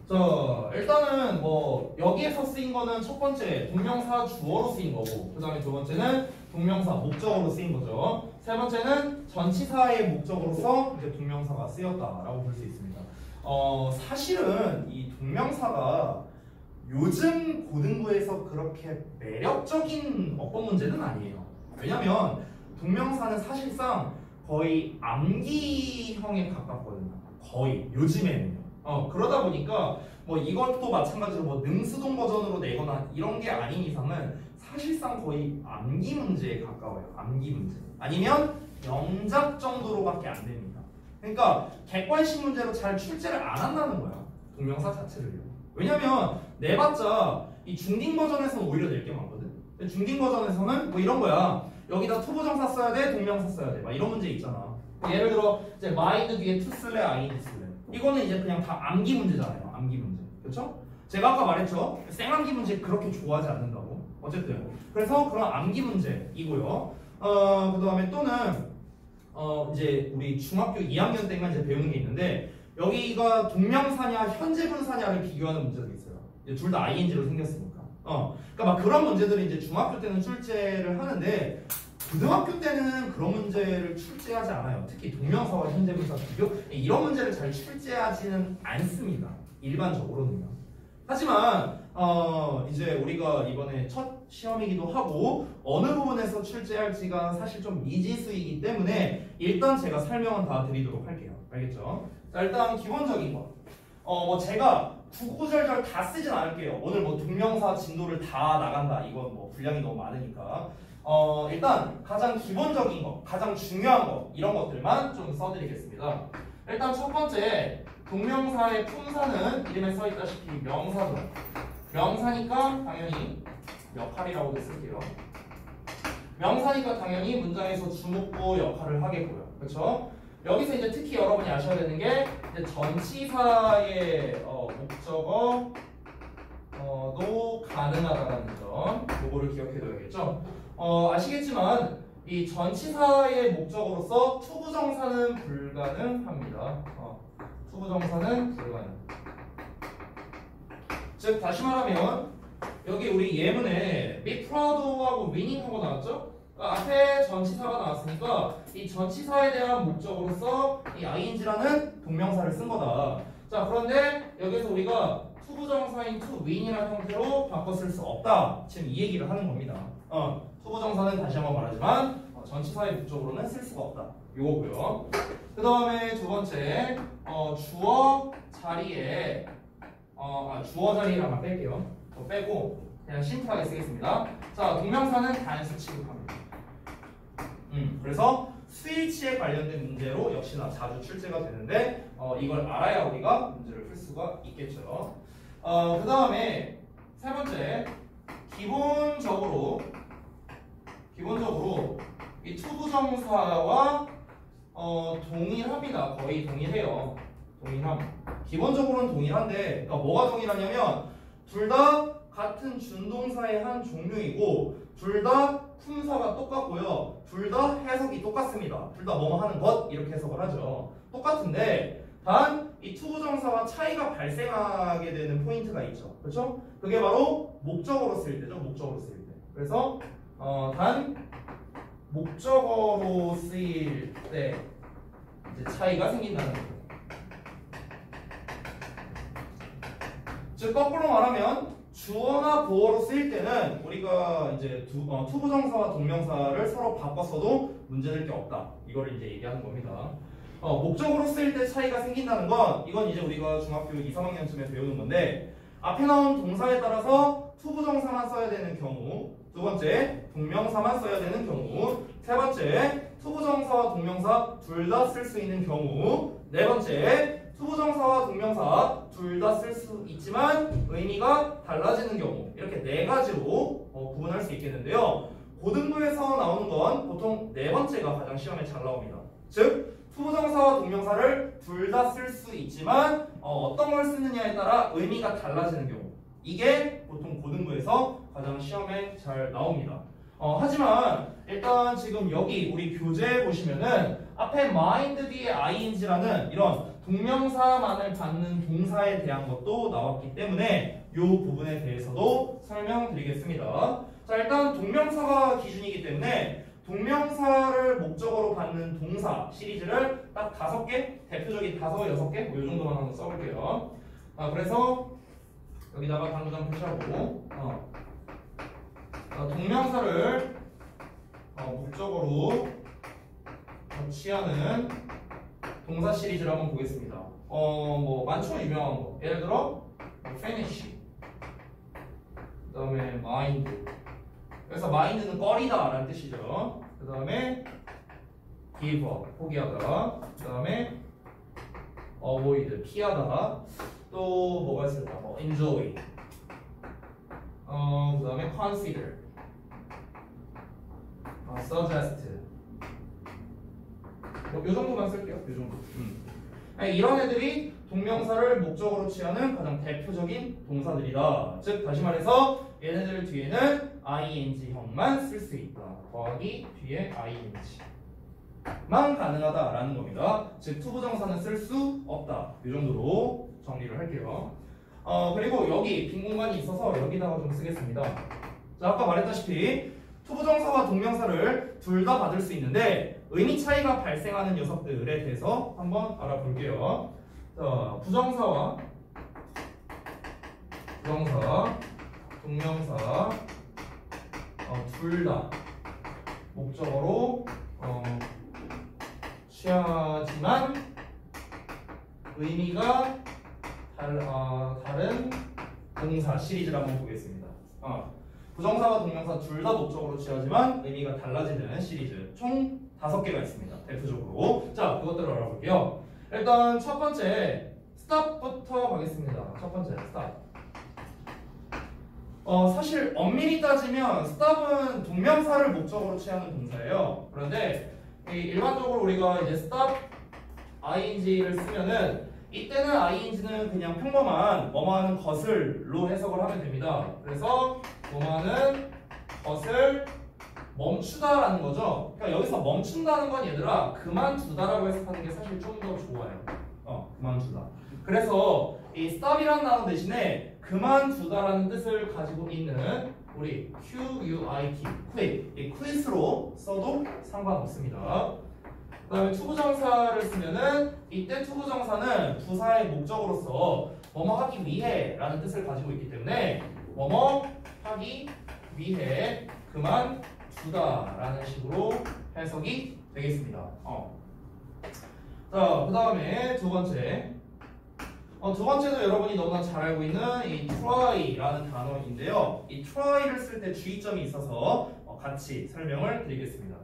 Speaker 1: 자, 일단은 뭐 여기에서 쓰인 거는 첫 번째 동명사 주어로 쓰인 거고, 그 다음에 두 번째는 동명사 목적어로 쓰인 거죠. 세 번째는 전치사의 목적으로서 이제 동명사가 쓰였다라고 볼 수 있습니다. 사실은 이 동명사가 요즘 고등부에서 그렇게 매력적인 어법 문제는 아니에요. 왜냐면 동명사는 사실상 거의 암기형에 가깝거든요. 거의 요즘에는요. 그러다 보니까 뭐 이것도 마찬가지로 뭐 능수동 버전으로 내거나 이런 게 아닌 이상은 사실상 거의 암기 문제에 가까워요. 암기 문제. 아니면 영작 정도로밖에 안 됩니다. 그러니까 객관식 문제로 잘 출제를 안 한다는 거야. 동명사 자체를요. 왜냐면 내봤자 이 중딩 버전에서는 오히려 낼 게 많거든. 근데 중딩 버전에서는 뭐 이런 거야. 여기다 투부정사 써야 돼, 동명사 써야 돼. 막 이런 문제 있잖아. 예를 들어 이제 mind 뒤에 to 쓸래, ing 쓸래. 이거는 이제 그냥 다 암기 문제잖아요. 암기 문제. 그렇죠? 제가 아까 말했죠. 생암기 문제 그렇게 좋아하지 않는다고. 어쨌든 그래서 그런 암기 문제이고요. 그 다음에 또는 이제 우리 중학교 2학년 때만 이제 배우는 게 있는데 여기가 동명사냐 현재 분사냐를 비교하는 문제도 있어요. 둘 다 ing로 생겼으니까. 그러니까 막 그런 문제들이 이제 중학교 때는 출제를 하는데 고등학교 때는 그런 문제를 출제하지 않아요. 특히 동명사와 현재 분사 비교 이런 문제를 잘 출제하지는 않습니다. 일반적으로는요. 하지만 이제 우리가 이번에 첫 시험이기도 하고 어느 부분에서 출제할지가 사실 좀 미지수이기 때문에 일단 제가 설명은 다 드리도록 할게요. 알겠죠? 자, 일단 기본적인 거. 뭐 제가 구구절절 다 쓰진 않을게요. 오늘 뭐 동명사 진도를 다 나간다. 이건 뭐 분량이 너무 많으니까. 일단 가장 기본적인 거, 가장 중요한 거 이런 것들만 좀 써드리겠습니다. 일단 첫 번째 동명사의 품사는 이름에 써있다시피 명사죠. 명사니까 당연히 역할이라고도 쓸게요. 명사니까 당연히 문장에서 주목보 역할을 하겠고요. 그렇죠? 여기서 이제 특히 여러분이 아셔야 되는 게 이제 전치사의 목적어도 가능하다는 점, 요거를 기억해둬야겠죠. 아시겠지만 이 전치사의 목적으로서 투부정사는 불가능합니다. 투부정사는 불가능. 즉 다시 말하면 여기 우리 예문에 be proud하고 winning하고 나왔죠? 그러니까 앞에 전치사가 나왔으니까 이 전치사에 대한 목적으로서 이 ing라는 동명사를 쓴 거다. 자, 그런데 여기서 우리가 투부정사인 to win이라는 형태로 바꿔 쓸 수 없다. 지금 이 얘기를 하는 겁니다. 투부정사는 다시 한번 말하지만 전치사의 목적으로는 쓸 수가 없다. 요거고요. 그 다음에 두 번째 주어 자리에 주어 자리라만 뺄게요. 빼고 그냥 심플하게 쓰겠습니다. 자, 동명사는 단수 취급합니다. 그래서 스위치에 관련된 문제로 역시나 자주 출제가 되는데 이걸 알아야 우리가 문제를 풀 수가 있겠죠. 그 다음에 세 번째 기본적으로 이 투부정사와 동일합니다. 거의 동일해요. 동일함. 기본적으로는 동일한데 그러니까 뭐가 동일하냐면 둘 다 같은 준동사의 한 종류이고 둘 다 품사가 똑같고요. 둘 다 해석이 똑같습니다. 둘 다 뭐뭐 하는 것 이렇게 해석을 하죠. 똑같은데 단 이 투부정사와 차이가 발생하게 되는 포인트가 있죠. 그렇죠? 그게 바로 목적어로 쓰일 때죠. 목적어로 쓰일 때. 그래서 단 목적어로 쓰일 때 이제 차이가 생긴다는 거죠. 즉 거꾸로 말하면 주어나 보어로 쓰일 때는 우리가 이제 투부정사와 동명사를 서로 바꿨어도 문제될 게 없다. 이걸 이제 얘기하는 겁니다. 목적으로 쓰일 때 차이가 생긴다는 건 이건 이제 우리가 중학교 2, 3학년쯤에 배우는 건데 앞에 나온 동사에 따라서 투부정사만 써야 되는 경우, 두 번째 동명사만 써야 되는 경우, 세 번째 투부정사와 동명사 둘 다 쓸 수 있는 경우, 네 번째 투부정사와 동명사 둘 다 쓸 수 있지만 의미가 달라지는 경우 이렇게 네 가지로 구분할 수 있겠는데요. 고등부에서 나오는 건 보통 네 번째가 가장 시험에 잘 나옵니다. 즉 투부정사와 동명사를 둘 다 쓸 수 있지만 어떤 걸 쓰느냐에 따라 의미가 달라지는 경우 이게 보통 고등부에서 가장 시험에 잘 나옵니다. 하지만 일단 지금 여기 우리 교재에 보시면은 앞에 mind 뒤에 ing라는 이런 동명사만을 받는 동사에 대한 것도 나왔기 때문에 이 부분에 대해서도 설명드리겠습니다. 자, 일단 동명사가 기준이기 때문에 동명사를 목적으로 받는 동사 시리즈를 딱 5개, 대표적인 5, 6개 뭐 이 정도만 한번 써볼게요. 그래서 여기다가 당장 표시하고 동명사를 목적으로 취하는 동사 시리즈를 한번 보겠습니다. 뭐 많죠, 유명한 거. 예를 들어 finish, 그 다음에 mind. 그래서 mind는 꺼리다 라는 뜻이죠. 그 다음에 give up, 포기하다. 그 다음에 avoid, 피하다. 또 뭐가 있을까? 뭐 enjoy. 그 다음에 consider, suggest. 요 정도만 쓸게요. 요 정도. 이런 애들이 동명사를 목적으로 취하는 가장 대표적인 동사들이다. 즉 다시 말해서 얘네들 뒤에는 ing형만 쓸 수 있다. 더하기 뒤에 ing만 가능하다라는 겁니다. 즉 투부정사는 쓸 수 없다. 이 정도로 정리를 할게요. 그리고 여기 빈 공간이 있어서 여기다가 좀 쓰겠습니다. 자, 아까 말했다시피 투부정사와 동명사를 둘 다 받을 수 있는데 의미 차이가 발생하는 녀석들에 대해서 한번 알아볼게요. 자, 부정사, 동명사 둘 다 목적어로 취하지만 의미가 다른 동사 시리즈를 한번 보겠습니다. 부정사와 동명사 둘 다 목적으로 취하지만 의미가 달라지는 시리즈 총 5개가 있습니다. 대표적으로. 자, 그것들을 알아볼게요. 일단 첫 번째 stop부터 가겠습니다. 첫 번째 stop. 사실 엄밀히 따지면 stop은 동명사를 목적으로 취하는 동사예요. 그런데 일반적으로 우리가 이제 stop ing를 쓰면은 이때는 ing는 그냥 평범한 뭐뭐하는 것을로 해석을 하면 됩니다. 그래서 뭐뭐하는 것을 멈추다라는 거죠. 그러니까 여기서 멈춘다는 건 얘들아 그만두다라고 해석하는 게 사실 좀 더 좋아요. 그만두다. 그래서 이 stop이라는 단어 대신에 그만두다라는 뜻을 가지고 있는 우리 quit, quit, 이 quit로 써도 상관없습니다. 그 다음에 투부정사를 쓰면은 이때 투부정사는 부사의 목적으로서 뭐뭐 하기 위해 라는 뜻을 가지고 있기 때문에 뭐뭐 하기 위해 그만두다 라는 식으로 해석이 되겠습니다. 자, 그 다음에 두 번째도 여러분이 너무나 잘 알고 있는 이 try라는 단어인데요. 이 try를 쓸 때 주의점이 있어서 같이 설명을 드리겠습니다.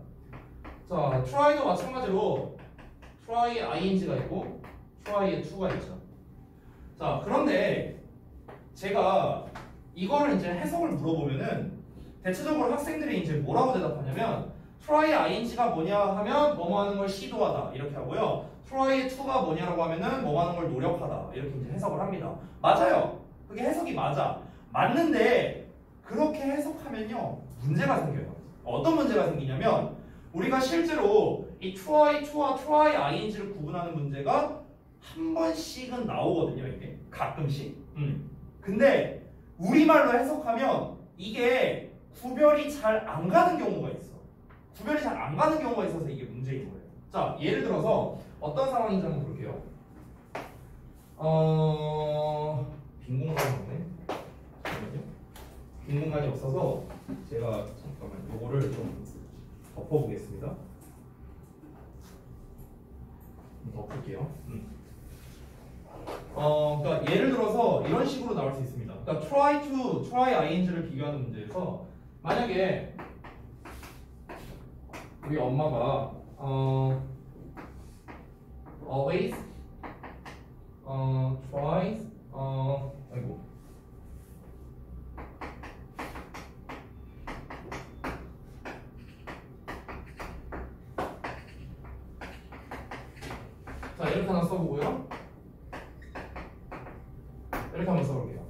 Speaker 1: 자, try도 마찬가지로 try에 ing가 있고 try에 to가 있죠. 자, 그런데 제가 이거를 이제 해석을 물어보면은 대체적으로 학생들이 이제 뭐라고 대답하냐면 try의 ing가 뭐냐 하면 뭐뭐 하는 걸 시도하다 이렇게 하고요. try의 to가 뭐냐라고 하면은 뭐 하는 걸 노력하다 이렇게 이제 해석을 합니다. 맞아요. 그게 해석이 맞아. 맞는데 그렇게 해석하면요 문제가 생겨요. 어떤 문제가 생기냐면 우리가 실제로 이 try to와 try ing를 구분하는 문제가 한 번씩은 나오거든요. 이게 가끔씩. 근데 우리말로 해석하면 이게 구별이 잘 안 가는 경우가 있어. 구별이 잘 안 가는 경우가 있어서 이게 문제인 거예요. 자, 예를 들어서 어떤 상황인지 한번 볼게요. 빈 공간이 없네. 잠깐만요. 빈 공간이 없어서 제가 잠깐만 요거를 좀 덮어보겠습니다. 덮을게요. 그러니까 예를 들어서 이런 식으로 나올 수 있습니다. 그러니까 try to, try ing를 비교하는 문제에서 만약에 우리 엄마가 always tries 아이고 자, 이렇게 하나 써보고요. 이렇게 한번 써볼게요.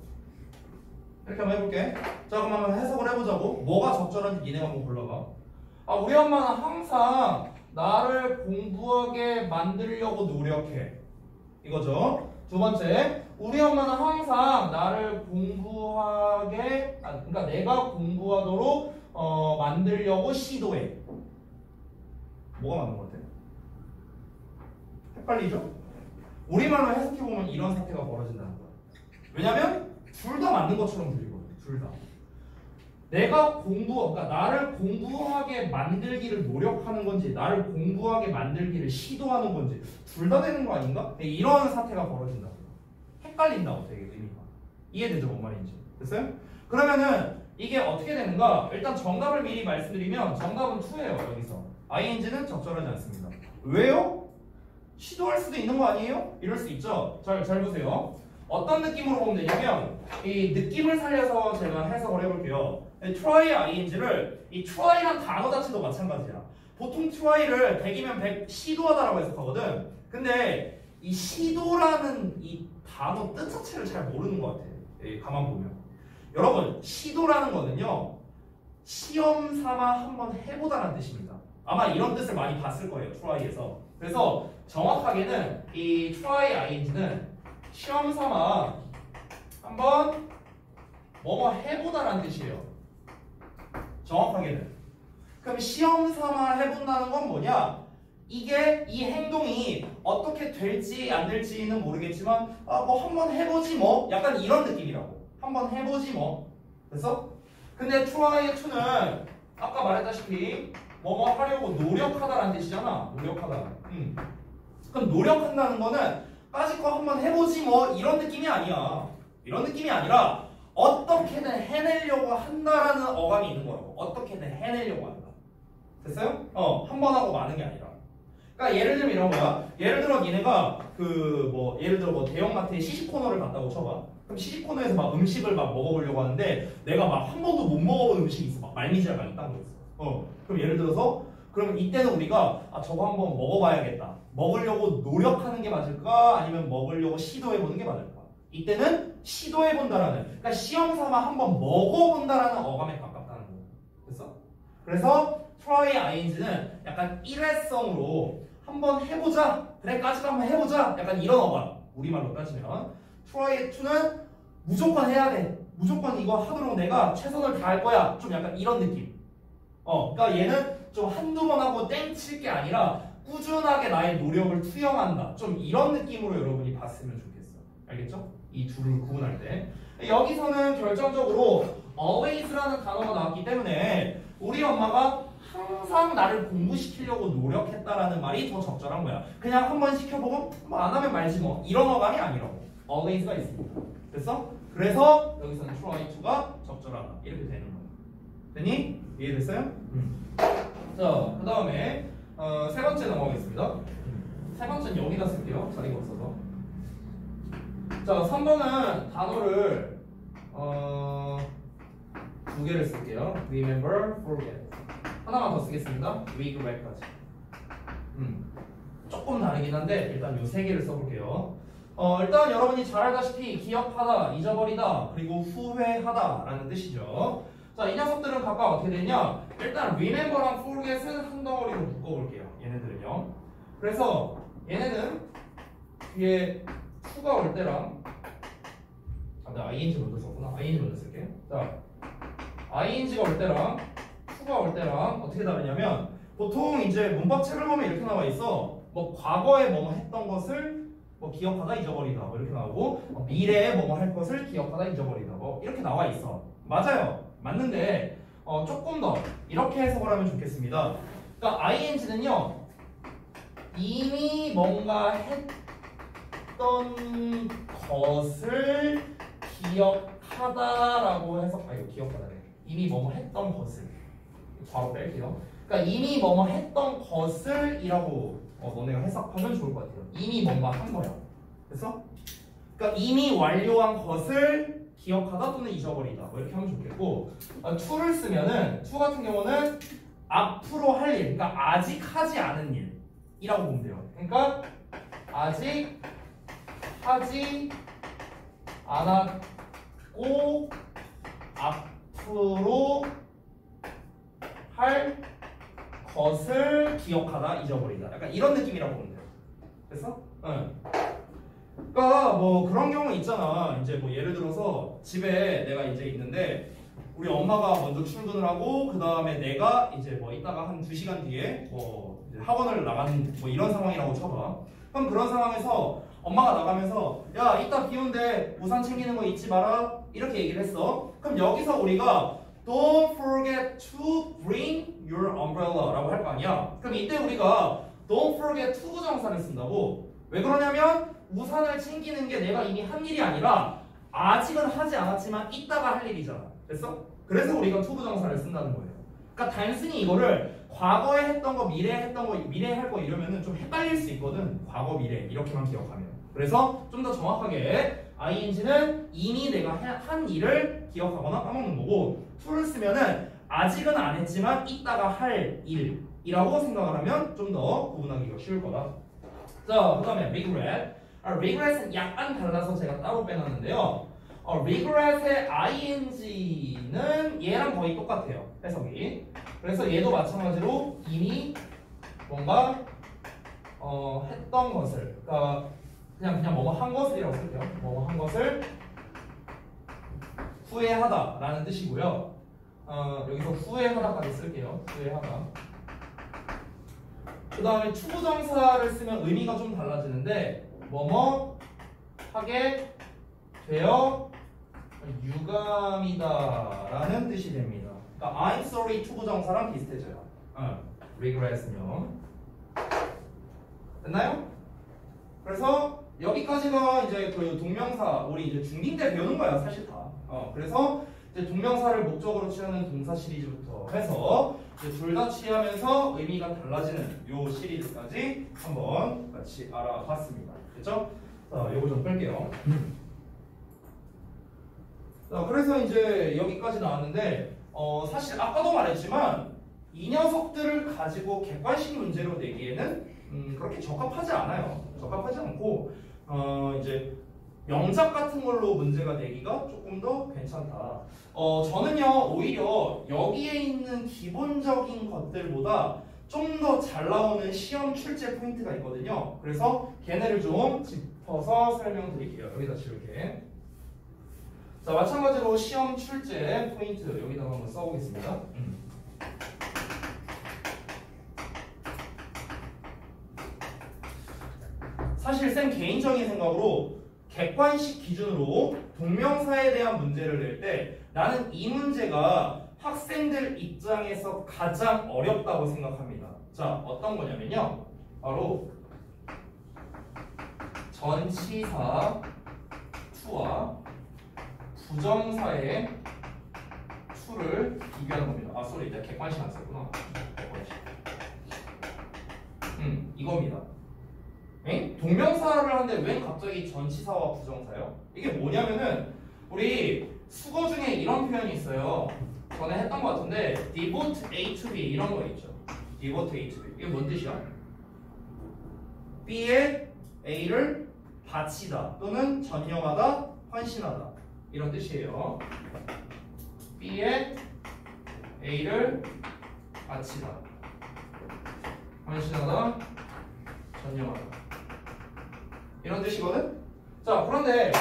Speaker 1: 이렇게 한번 해볼게. 자, 그럼 한번 해석을 해보자고. 뭐가 적절한지 니네가 한번 골라봐. 아, 우리 엄마는 항상 나를 공부하게 만들려고 노력해. 이거죠. 두 번째, 우리 엄마는 항상 나를 공부하게, 그러니까 내가 공부하도록 만들려고 시도해. 뭐가 맞는 것 같아? 헷갈리죠? 우리말로 해석해보면 이런 사태가 벌어진다는 거야. 왜냐면 둘 다 맞는 것처럼 들리거든. 둘 다. 그러니까 나를 공부하게 만들기를 노력하는 건지 나를 공부하게 만들기를 시도하는 건지 둘 다 되는 거 아닌가? 이런 사태가 벌어진다고. 헷갈린다고 되게 의미가. 이해되죠? 뭔 말인지. 됐어요? 그러면은 이게 어떻게 되는가? 일단 정답을 미리 말씀드리면 정답은 2예요. 여기서. ing는 적절하지 않습니다. 왜요? 시도할 수도 있는 거 아니에요? 이럴 수 있죠? 잘 보세요. 어떤 느낌으로 보면 되냐면 이 느낌을 살려서 제가 해석을 해볼게요. try ing를 이 try란 단어 자체도 마찬가지야. 보통 try를 100이면 100 시도하다라고 해석하거든. 근데 이 시도라는 이 단어 뜻 자체를 잘 모르는 것 같아. 가만 보면. 여러분, 시도라는 거는요, 시험 삼아 한번 해보다라는 뜻입니다. 아마 이런 뜻을 많이 봤을 거예요, try에서. 그래서 정확하게는 이 try ing는 시험 삼아 한번 뭐뭐 해보다라는 뜻이에요. 정확하게는. 그럼 시험 삼아 해본다는 건 뭐냐? 이게 이 행동이 어떻게 될지 안 될지는 모르겠지만 뭐 한번 해보지 뭐 약간 이런 느낌이라고. 한번 해보지 뭐. 됐어? 근데 try 2는 아까 말했다시피 뭐뭐 하려고 노력하다라는 뜻이잖아. 노력하다. 그럼 노력한다는 거는 까짓 거 한번 해보지 뭐 이런 느낌이 아니야. 이런 느낌이 아니라 어떻게든 해내려고 한다라는 어감이 있는 거라고. 어떻게든 해내려고 한다. 됐어요? 한 번 하고 마는 게 아니라. 그러니까 예를 들면 이런 거야. 예를 들어 니네가 예를 들어 뭐 대형마트에 시식 코너를 갔다고 쳐봐. 그럼 시식 코너에서 막 음식을 막 먹어보려고 하는데 내가 막 한 번도 못 먹어본 음식이 있어. 막 말미잘 막 있다는 거 있어. 그럼 예를 들어서 그러면 이때는 우리가 저거 한번 먹어봐야겠다. 먹으려고 노력하는 게 맞을까? 아니면 먹으려고 시도해보는 게 맞을까? 이때는 시도해본다라는, 그러니까 시험 삼아 한번 먹어본다라는 어감에 가깝다는 거. 됐어? 그래서 try ing는 약간 일회성으로 한번 해보자. 그래, 까짓거 한번 해보자. 약간 이런 어감. 우리말로 따지면 try 2는 무조건 해야 돼. 무조건 이거 하도록 내가 최선을 다할 거야. 좀 약간 이런 느낌. 그러니까 얘는 좀 한두 번 하고 땡 칠 게 아니라 꾸준하게 나의 노력을 투영한다. 좀 이런 느낌으로 여러분이 봤으면 좋겠어. 알겠죠? 이 둘을 구분할 때. 여기서는 결정적으로 always라는 단어가 나왔기 때문에 우리 엄마가 항상 나를 공부시키려고 노력했다라는 말이 더 적절한 거야. 그냥 한번 시켜보고 뭐 안 하면 말지 뭐 이런 어감이 아니라고. always가 있습니다. 됐어? 그래서 여기서는 try to가 적절하다. 이렇게 되는 거야. 됐니? 이해됐어요? 자, 그 다음에 세 번째 넘어가겠습니다. 세 번째는 여기다 쓸게요. 자리가 없어서. 자, 3번은 단어를 두 개를 쓸게요. Remember, forget. 하나만 더 쓰겠습니다. regret까지. 조금 다르긴 한데 일단 이 세 개를 써볼게요. 일단 여러분이 잘 알다시피 기억하다, 잊어버리다, 그리고 후회하다 라는 뜻이죠. 자, 이 녀석들은 각각 어떻게 되냐? 일단 remember랑 forget은 한 덩어리로 묶어볼게요. 얘네들은요. 그래서 얘네는 뒤에 to가 올 때랑 내가 ing 먼저 썼구나. ing 먼저 쓸게. 자, ing가 올 때랑 to가 올 때랑 어떻게 다르냐면 보통 이제 문법책을 보면 이렇게 나와 있어. 뭐 과거에 뭐뭐 했던 것을 뭐 기억하다 잊어버리다 뭐 이렇게 나오고 미래에 뭐뭐 할 것을 기억하다 잊어버리다 뭐 이렇게 나와 있어. 맞아요. 맞는데 조금 더 이렇게 해석을 하면 좋겠습니다. 그러니까 ing는요 이미 뭔가 했던 것을 기억하다라고 해석. 이거 기억하다래. 이미 뭐뭐 했던 것을 바로 뺄게요. 그러니까 이미 뭐뭐 했던 것을 이라고 너네가 해석하면 좋을 것 같아요. 이미 뭔가 한 거야. 됐어? 그러니까 이미 완료한 것을 기억하다 또는 잊어버리다 뭐 이렇게 하면 좋겠고, to를 쓰면은 to 같은 경우는 앞으로 할 일, 그러니까 아직 하지 않은 일이라고 보면 돼요. 그러니까 아직 하지 않았고 앞으로 할 것을 기억하다 잊어버리다. 약간 이런 느낌이라고 보면 돼요. 됐어? 응. 그러니까 뭐 그런 경우 있잖아. 이제 뭐 예를 들어서 집에 내가 이제 있는데 우리 엄마가 먼저 출근을 하고 그 다음에 내가 이제 뭐 이따가 한 2시간 뒤에 뭐 이제 학원을 나가는 뭐 이런 상황이라고 쳐봐. 그럼 그런 상황에서 엄마가 나가면서 야 이따 비 온대 우산 챙기는 거 잊지 마라 이렇게 얘기를 했어. 그럼 여기서 우리가 Don't forget to bring your umbrella 라고 할 거 아니야. 그럼 이때 우리가 Don't forget to 부정사를 쓴다고. 왜 그러냐면 우산을 챙기는 게 내가 이미 한 일이 아니라 아직은 하지 않았지만 이따가 할 일이잖아. 됐어? 그래서 우리가 to 부정사를 쓴다는 거예요. 그러니까 단순히 이거를 과거에 했던 거, 미래에 했던 거, 미래에 할 거 이러면은 좀 헷갈릴 수 있거든. 과거, 미래 이렇게만 기억하면. 그래서 좀 더 정확하게 ing는 이미 내가 한 일을 기억하거나 까먹는 거고 to를 쓰면은 아직은 안 했지만 이따가 할 일이라고 생각을 하면 좀 더 구분하기가 쉬울 거다. 자, 그 다음에 regret. regret은 약간 달라서 제가 따로 빼놨는데요. regret의 ing는 얘랑 거의 똑같아요. 해석이. 그래서 얘도 마찬가지로 이미 뭔가 했던 것을 그러니까 그냥 뭐뭐 한 것을이라고 쓸게요. 뭐뭐 한 것을 후회하다라는 뜻이고요. 여기서 후회하다까지 쓸게요. 후회하다. 그 다음에 투부정사를 쓰면 의미가 좀 달라지는데 뭐뭐 하게 되어 유감이다라는 뜻이 됩니다. 그러니까 I'm sorry 투부정사랑 비슷해져요. regret은요. 됐나요? 그래서 여기까지가 이제 그 동명사 우리 이제 중2 때 배우는 거야 사실 다. 그래서 이제 동명사를 목적으로 취하는 동사 시리즈부터 해서 둘 다 취하면서 의미가 달라지는 요 시리즈까지 한번 같이 알아봤습니다. 됐죠? 자, 요거 좀 뺄게요. 자, 그래서 이제 여기까지 나왔는데 사실 아까도 말했지만 이 녀석들을 가지고 객관식 문제로 내기에는 그렇게 적합하지 않아요. 적합하지 않고 이제 명작 같은 걸로 문제가 내기가 조금 더 괜찮다. 저는요 오히려 여기에 있는 기본적인 것들보다 좀 더 잘 나오는 시험 출제 포인트가 있거든요. 그래서 걔네를 좀 짚어서 설명드릴게요. 여기다 지울게. 자, 마찬가지로 시험 출제 포인트 여기다가 한번 써보겠습니다. 사실 쌤 개인적인 생각으로 객관식 기준으로 동명사에 대한 문제를 낼 때 나는 이 문제가 학생들 입장에서 가장 어렵다고 생각합니다. 자, 어떤 거냐면요. 바로 전치사 to와 부정사의 to를 비교하는 겁니다. 아, 쏘리, 내가 객관식 안 썼구나. 객관식. 이겁니다. 에? 동명사를 하는데 왜 갑자기 전치사와 부정사요? 이게 뭐냐면은 우리 수거 중에 이런 표현이 있어요. 전에 했던 것 같은데 devote A to B 이런 거 있죠. devote A to B 이게 뭔 뜻이야? B에 A를 바치다 또는 전념하다, 헌신하다 이런 뜻이에요. B에 A를 바치다, 헌신하다, 전념하다 이런 뜻이거든? 자, 그런데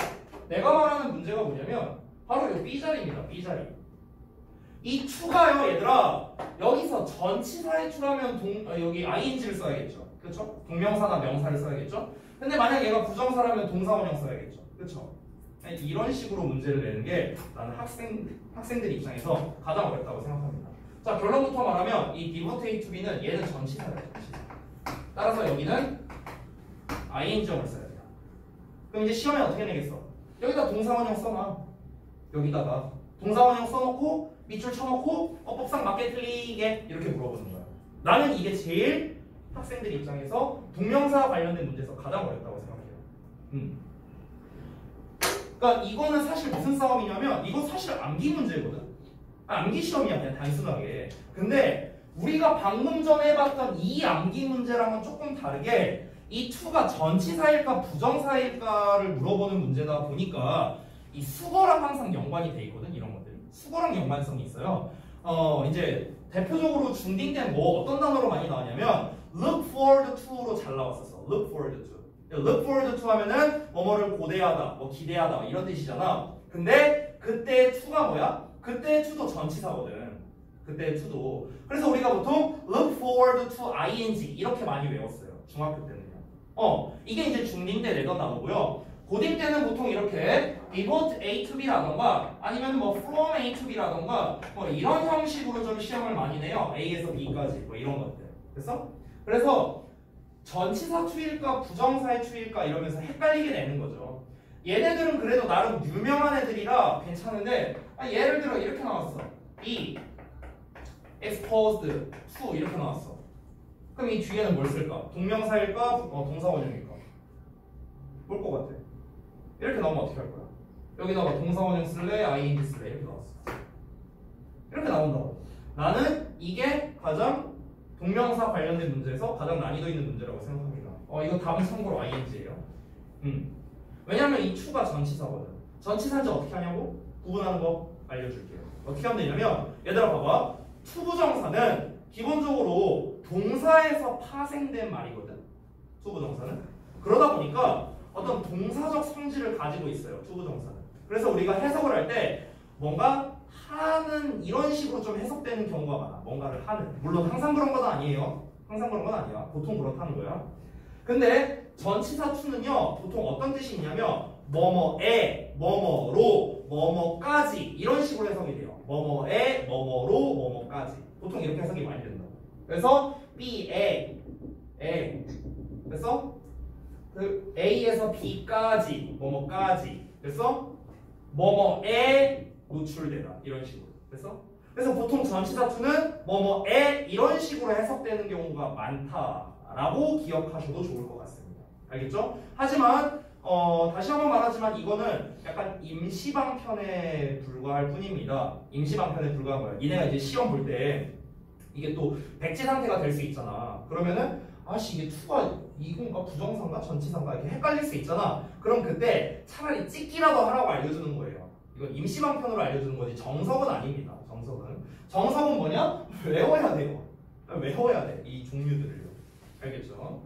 Speaker 1: 내가 말하는 문제가 뭐냐면 바로 이 B자리입니다. B자리. 이 to가요, 얘들아. 여기서 전치사의 to라면 여기 ing를 써야겠죠. 그렇죠? 동명사나 명사를 써야겠죠? 근데 만약 얘가 부정사라면 동사원형 써야겠죠. 그렇죠? 이런 식으로 문제를 내는 게 나는 학생들 입장에서 가장 어렵다고 생각합니다. 자, 결론부터 말하면 이 devote A to B는 얘는 전치사예요. 전치사. 따라서 여기는 ing형을 써야 돼요. 그럼 이제 시험에 어떻게 내겠어? 여기다 동사원형 써놔. 여기다가 동사원형 써놓고 밑줄 쳐놓고 어법상 맞게 틀리게 이렇게 물어보는 거야. 나는 이게 제일 학생들 입장에서 동명사 관련된 문제에서 가장 어렵다고 생각해요. 그러니까 이거는 사실 무슨 싸움이냐면 이거 사실 암기 문제거든. 암기 시험이야 그냥 단순하게. 근데 우리가 방금 전에 해봤던 이 암기 문제랑은 조금 다르게 이 to가 전치사일까 부정사일까를 물어보는 문제다 보니까 이 수거랑 항상 연관이 돼 있거든. 이런 것들이 수거랑 연관성이 있어요. 이제 대표적으로 중딩 때는 뭐 어떤 단어로 많이 나왔냐면 look forward to로 잘 나왔었어. look forward to. look forward to 하면은 뭐뭐를 고대하다, 뭐 기대하다 이런 뜻이잖아. 근데 그때 to가 뭐야? 그때 to도 전치사거든. 그때 to도. 그래서 우리가 보통 look forward to ing 이렇게 많이 외웠어요. 중학교 때는요. 이게 이제 중딩 때 내던 단어고요. 고딩 때는 보통 이렇게 devote A to B라던가 아니면 뭐 from A to B라던가 뭐 이런 형식으로 좀 시험을 많이 내요. A에서 B까지 뭐 이런 것들. 그래서 전치사 추일까 부정사의 추일까 이러면서 헷갈리게 되는 거죠. 얘네들은 그래도 나름 유명한 애들이라 괜찮은데 예를 들어 이렇게 나왔어. be exposed to 이렇게 나왔어. 그럼 이 뒤에는 뭘 쓸까? 동명사일까? 동사원형일까? 뭘 것 같아? 이렇게 나오면 어떻게 할 거야? 여기다가 동사원형 쓸래? ing 쓸래? 이렇게 나왔어. 이렇게 나온다고. 나는 이게 가장 동명사 관련된 문제에서 가장 난이도 있는 문제라고 생각합니다. 이거 답은 참고로 ing예요. 왜냐면 이 to가 전치사거든. 전치사인지 어떻게 하냐고? 구분하는 거 알려줄게요. 어떻게 하면 되냐면 얘들아 봐봐. to 부정사는 기본적으로 동사에서 파생된 말이거든. to 부정사는. 그러다 보니까 어떤 동사적 성질을 가지고 있어요. to 부정사는. 그래서 우리가 해석을 할 때 뭔가 하는 이런 식으로 좀 해석되는 경우가 많아. 뭔가를 하는. 물론 항상 그런 건 아니에요. 항상 그런 건 아니야. 보통 그렇다는 거야. 근데 전치사 to는요. 보통 어떤 뜻이 있냐면 뭐뭐에, 뭐뭐로, 뭐뭐까지 이런 식으로 해석이 돼요. 뭐뭐에, 뭐뭐로, 뭐뭐까지. 보통 이렇게 해석이 많이 된다고. 그래서 B에, 그래서 그 A에서 B까지, 뭐뭐까지. 그래서 뭐뭐에 노출되다 이런 식으로. 그래서 보통 전치사 to는 뭐뭐에 이런 식으로 해석되는 경우가 많다라고 기억하셔도 좋을 것 같습니다. 알겠죠? 하지만 다시 한번 말하지만 이거는 약간 임시방편에 불과할 뿐입니다. 임시방편에 불과한 거예요. 니네가 이제 시험 볼 때 이게 또 백지 상태가 될 수 있잖아. 그러면은 이게 to가 이건가 부정사인가 전치사인가 이렇게 헷갈릴 수 있잖아. 그럼 그때 차라리 찍기라도 하라고 알려주는 거예요. 이건 임시방편으로 알려주는 거지 정석은 아닙니다. 정석은 뭐냐? 외워야 돼요. 외워야 돼. 이 종류들을요. 알겠죠?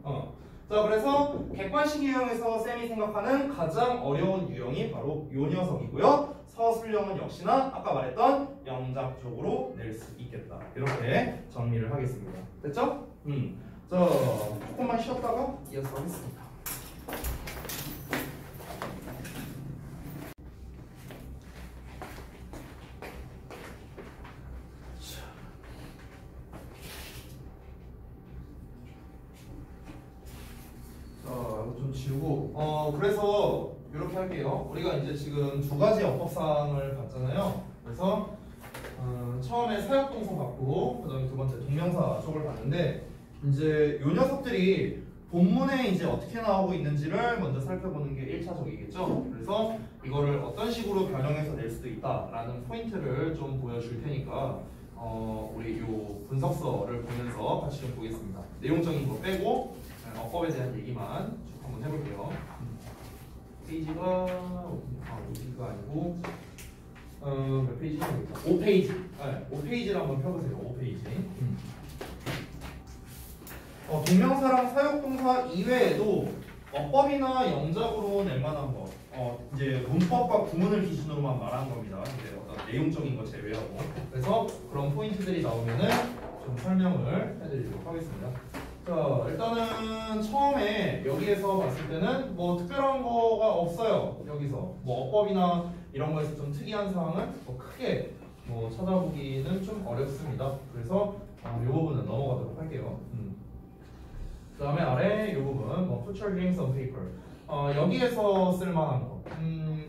Speaker 1: 자, 그래서 객관식 유형에서 쌤이 생각하는 가장 어려운 유형이 바로 요 녀석이고요. 서술형은 역시나 아까 말했던 영작 쪽으로 낼 수 있겠다. 이렇게 정리를 하겠습니다. 됐죠? 자, 조금만 쉬었다가 이어서 하겠습니다. 좀 지우고 그래서 이렇게 할게요. 우리가 이제 지금 두 가지 어법상을 봤잖아요. 그래서 처음에 사역동사 봤고 그다음에 두 번째 동명사 쪽을 봤는데 이제 요 녀석들이 본문에 이제 어떻게 나오고 있는지를 먼저 살펴보는 게 1차적이겠죠. 그래서 이거를 어떤 식으로 변형해서 낼 수도 있다라는 포인트를 좀 보여줄 테니까 우리 요 분석서를 보면서 같이 좀 보겠습니다. 내용적인 거 빼고 어법에 대한 얘기만 쭉 한번 해볼게요. 페이지가 여기가 아니고 몇 페이지죠? 5페이지. 네, 5페이지를 한번 펴보세요. 5페이지. 동명사랑 사역동사 이외에도 어법이나 영작으로 낼 만한 거, 이제 문법과 구문을 기준으로만 말하는 겁니다. 이제 어떤 내용적인 거 제외하고. 그래서 그런 포인트들이 나오면은 좀 설명을 해드리도록 하겠습니다. 자, 일단은 처음에 여기에서 봤을 때는 뭐 특별한 거가 없어요. 여기서 뭐 어법이나 이런 거에서 좀 특이한 사항은 뭐 크게 뭐 찾아보기는 좀 어렵습니다. 그래서 이 부분은 넘어가도록 할게요. 그 다음에 아래 이 부분 뭐 put your drinks on paper 여기에서 쓸만한 거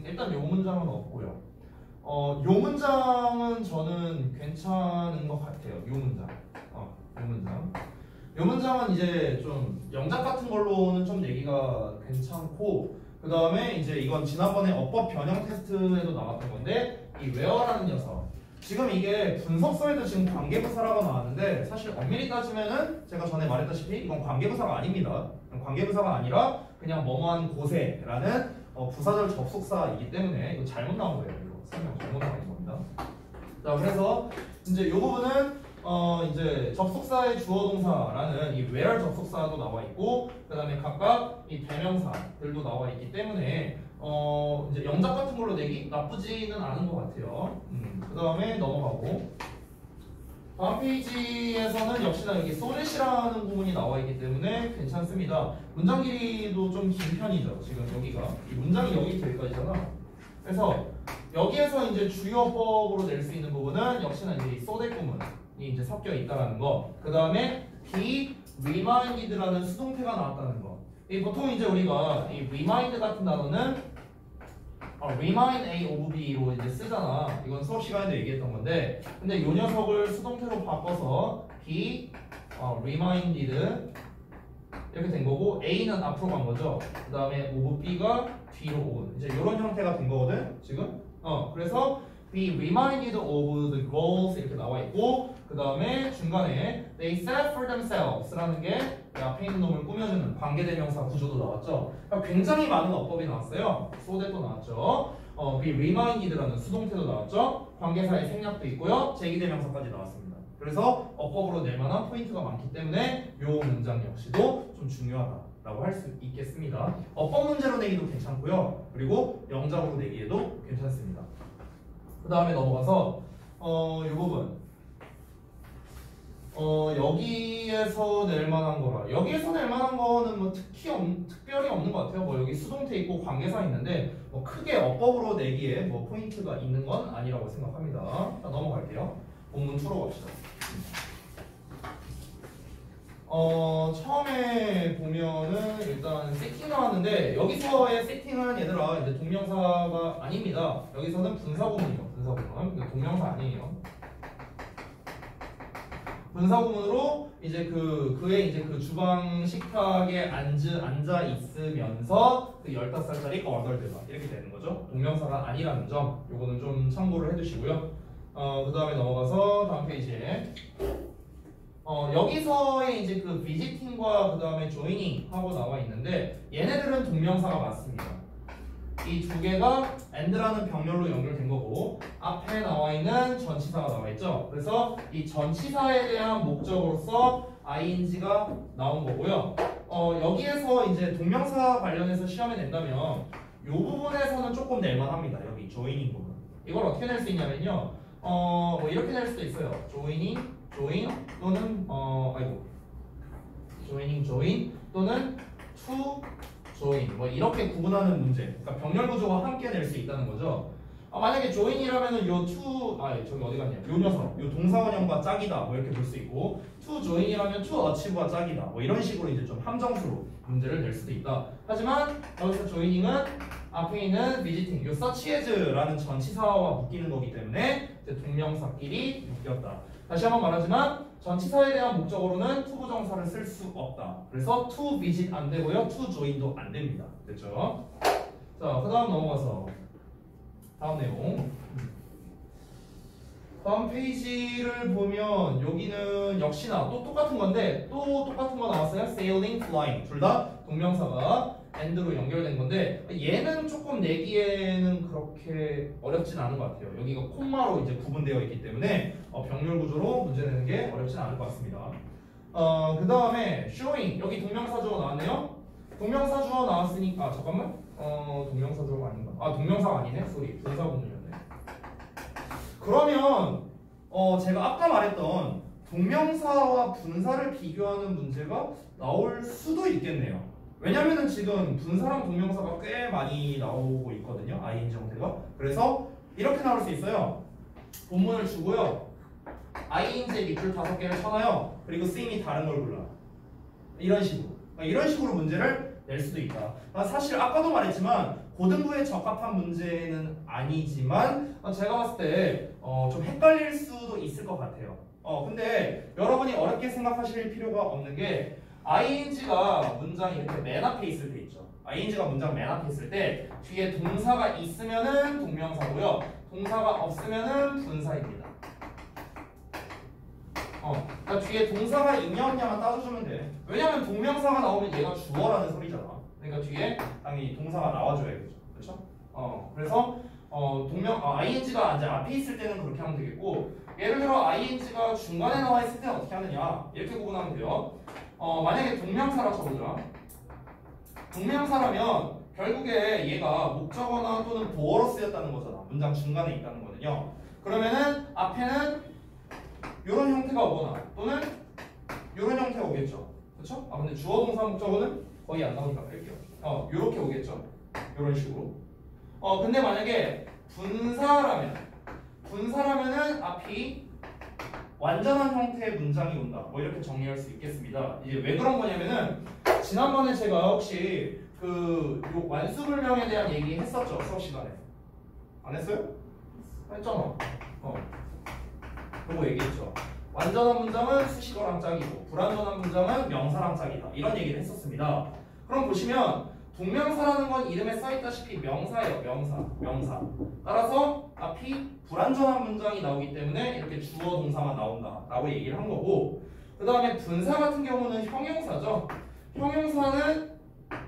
Speaker 1: 일단 이 문장은 없고요. 이 문장은 저는 괜찮은 것 같아요. 이 문장 이 문장은 이제 좀 영작 같은 걸로는 좀 내기가 괜찮고 그 다음에 이제 이건 지난번에 어법 변형 테스트에도 나왔던 건데 이 where라는 녀석 지금 이게 분석서에도 지금 관계부사라고 나왔는데 사실 엄밀히 따지면은 제가 전에 말했다시피 이건 관계부사가 아닙니다. 관계부사가 아니라 그냥 뭐뭐한 곳에라는 부사절 접속사이기 때문에 이거 잘못 나온 거예요. 이거 설명 잘못 나온 겁니다. 자, 그래서 이제 이 부분은 이제 접속사의 주어 동사라는 이 where 접속사도 나와 있고 그다음에 각각 이 대명사들도 나와 있기 때문에 이제 영작 같은 걸로 내기 나쁘지는 않은 것 같아요. 그다음에 넘어가고 다음 페이지에서는 역시나 여기 소넷이라는 부분이 나와 있기 때문에 괜찮습니다. 문장 길이도 좀 긴 편이죠. 지금 여기가 이 문장이 여기 여기까지잖아. 그래서 여기에서 이제 주요법으로 낼 수 있는 부분은 역시나 이제 이 소댓 구문이 이제 섞여 있다라는 거. 그 다음에 be reminded라는 수동태가 나왔다는 거. 이 보통 이제 우리가 이 remind 같은 단어는 remind A of B로 이제 쓰잖아. 이건 수업 시간에도 얘기했던 건데, 근데 이 녀석을 수동태로 바꿔서 be reminded 이렇게 된 거고 A는 앞으로 간 거죠. 그 다음에 of B가 뒤로 온 이제 이런 형태가 된 거거든 지금. 그래서 be reminded of the goals 이렇게 나와 있고 그 다음에 중간에 they set for themselves라는 게 앞에 있는 놈을 꾸며주는 관계대명사 구조도 나왔죠. 그러니까 굉장히 많은 어법이 나왔어요. so that도 나왔죠. be reminded라는 수동태도 나왔죠. 관계사의 생략도 있고요. 제기대명사까지 나왔습니다. 그래서 어법으로 낼 만한 포인트가 많기 때문에 이 문장 역시도 좀 중요하다라고 할 수 있겠습니다. 어법 문제로 내기도 괜찮고요. 그리고 영작으로 내기에도 괜찮습니다. 그 다음에 넘어가서 이 부분 여기에서 낼 만한 거라 여기에서 낼 만한 거는 뭐 특별히 없는 것 같아요. 뭐 여기 수동태 있고 관계사 있는데 뭐 크게 어법으로 내기에 뭐 포인트가 있는 건 아니라고 생각합니다. 자, 넘어갈게요. 본문 2로 갑시다. 처음에 보면은 일단 세팅 나왔는데 여기서의 세팅은 얘들아 이제 동명사가 아닙니다. 여기서는 분사구문이에요. 분사구문. 동명사 아니에요. 분사구문으로 이제 그의 이제 그 주방 식탁에 앉아 있으면서 그 15살짜리 어덜들가 이렇게 되는 거죠. 동명사가 아니라는 점 요거는 좀 참고를 해두시고요. 그 다음에 넘어가서 다음 페이지에 여기서의 이제 그 visiting과 그 다음에 joining 하고 나와 있는데 얘네들은 동명사가 맞습니다. 이 두 개가 and라는 병렬로 연결된 거고 앞에 나와 있는 전치사가 나와 있죠. 그래서 이 전치사에 대한 목적으로서 ing가 나온 거고요. 여기에서 이제 동명사 관련해서 시험에 낸다면 이 부분에서는 조금 낼만합니다. 여기 joining 부분. 이걸 어떻게 낼 수 있냐면요. 뭐 이렇게 낼 수도 있어요. joining, join 또는 joining, join 또는 to join 뭐 이렇게 구분하는 문제. 그러니까 병렬 구조와 함께 낼 수 있다는 거죠. 만약에 join이라면은 요 to 저기 어디 갔냐? 요 녀석, 요 동사원형과 짝이다. 뭐 이렇게 볼 수 있고 to join이라면 to achieve와 짝이다. 뭐 이런 식으로 이제 좀 함정수로 문제를 낼 수도 있다. 하지만 여기서 joining은 앞에 있는 visiting, 요 such as라는 전치사와 묶이는 거기 때문에 이제 동명사끼리 묶였다. 다시 한번 말하지만 전치사에 대한 목적으로는 to 부정사를 쓸 수 없다. 그래서 to visit 안 되고요, to join도 안 됩니다. 됐죠? 자, 그 다음 넘어가서 다음 내용. 다음 페이지를 보면 여기는 역시나 또 똑같은 건데 또 똑같은 거 나왔어요. sailing, flying 둘 다 동명사가 and로 연결된 건데 얘는 조금 내기에는 그렇게 어렵진 않은 것 같아요. 여기가 콤마로 이제 구분되어 있기 때문에 병렬 구조로 문제 내는 게 어렵진 않을 것 같습니다. 그 다음에 showing 여기 동명사 주어 나왔네요. 동명사 주어 나왔으니까 잠깐만 동명사 주어가 아닌가? 동명사가 아니네. 소리 분사 구문이었네. 그러면 제가 아까 말했던 동명사와 분사를 비교하는 문제가 나올 수도 있겠네요. 왜냐면은 지금 분사랑 동명사가 꽤 많이 나오고 있거든요. ing 형태가. 그래서 이렇게 나올 수 있어요. 본문을 주고요. ing의 밑줄 5개를 쳐놔요. 그리고 쓰임이 다른 걸 골라. 이런 식으로 문제를 낼 수도 있다. 사실 아까도 말했지만 고등부에 적합한 문제는 아니지만 제가 봤을 때 좀 헷갈릴 수도 있을 것 같아요. 근데 여러분이 어렵게 생각하실 필요가 없는 게 ing가 문장 이렇게 맨 앞에 있을 때 있죠. ing가 문장 맨 앞에 있을 때 뒤에 동사가 있으면은 동명사고요. 동사가 없으면은 분사입니다. 뒤에 동사가 있냐 없냐만 따져주면 돼. 왜냐면 동명사가 나오면 얘가 주어라는 소리잖아. 그러니까 뒤에 당연히 동사가 나와줘야겠죠. 그렇죠? 그래서 ing가 이제 앞에 있을 때는 그렇게 하면 되겠고, 예를 들어 ing가 중간에 나와 있을 때는 어떻게 하느냐 이렇게 구분하면 돼요. 만약에 동명사라 쳐보자. 동명사라면 결국에 얘가 목적어나 또는 보어로 쓰였다는 거잖아. 문장 중간에 있다는 거는요. 그러면은 앞에는 이런 형태가 오거나 또는 이런 형태가 오겠죠. 그렇죠? 근데 주어 동사 목적어는 거의 안 나오니까 뺄게요. 요렇게 오겠죠. 이런 식으로. 근데 만약에 분사라면은 앞이 완전한 형태의 문장이 온다. 뭐 이렇게 정리할 수 있겠습니다. 이제 왜 그런 거냐면은 지난번에 제가 혹시 요 완수불명에 대한 얘기 했었죠. 수업 시간에. 안 했어요? 했잖아. 그거 얘기했죠. 완전한 문장은 수식어랑 짝이고 불완전한 문장은 명사랑 짝이다. 이런 얘기를 했었습니다. 그럼 보시면 동명사라는 건 이름에 써있다시피 명사예요. 명사. 따라서 앞이 불완전한 문장이 나오기 때문에 이렇게 주어 동사만 나온다 라고 얘기를 한 거고, 그 다음에 분사 같은 경우는 형용사죠. 형용사는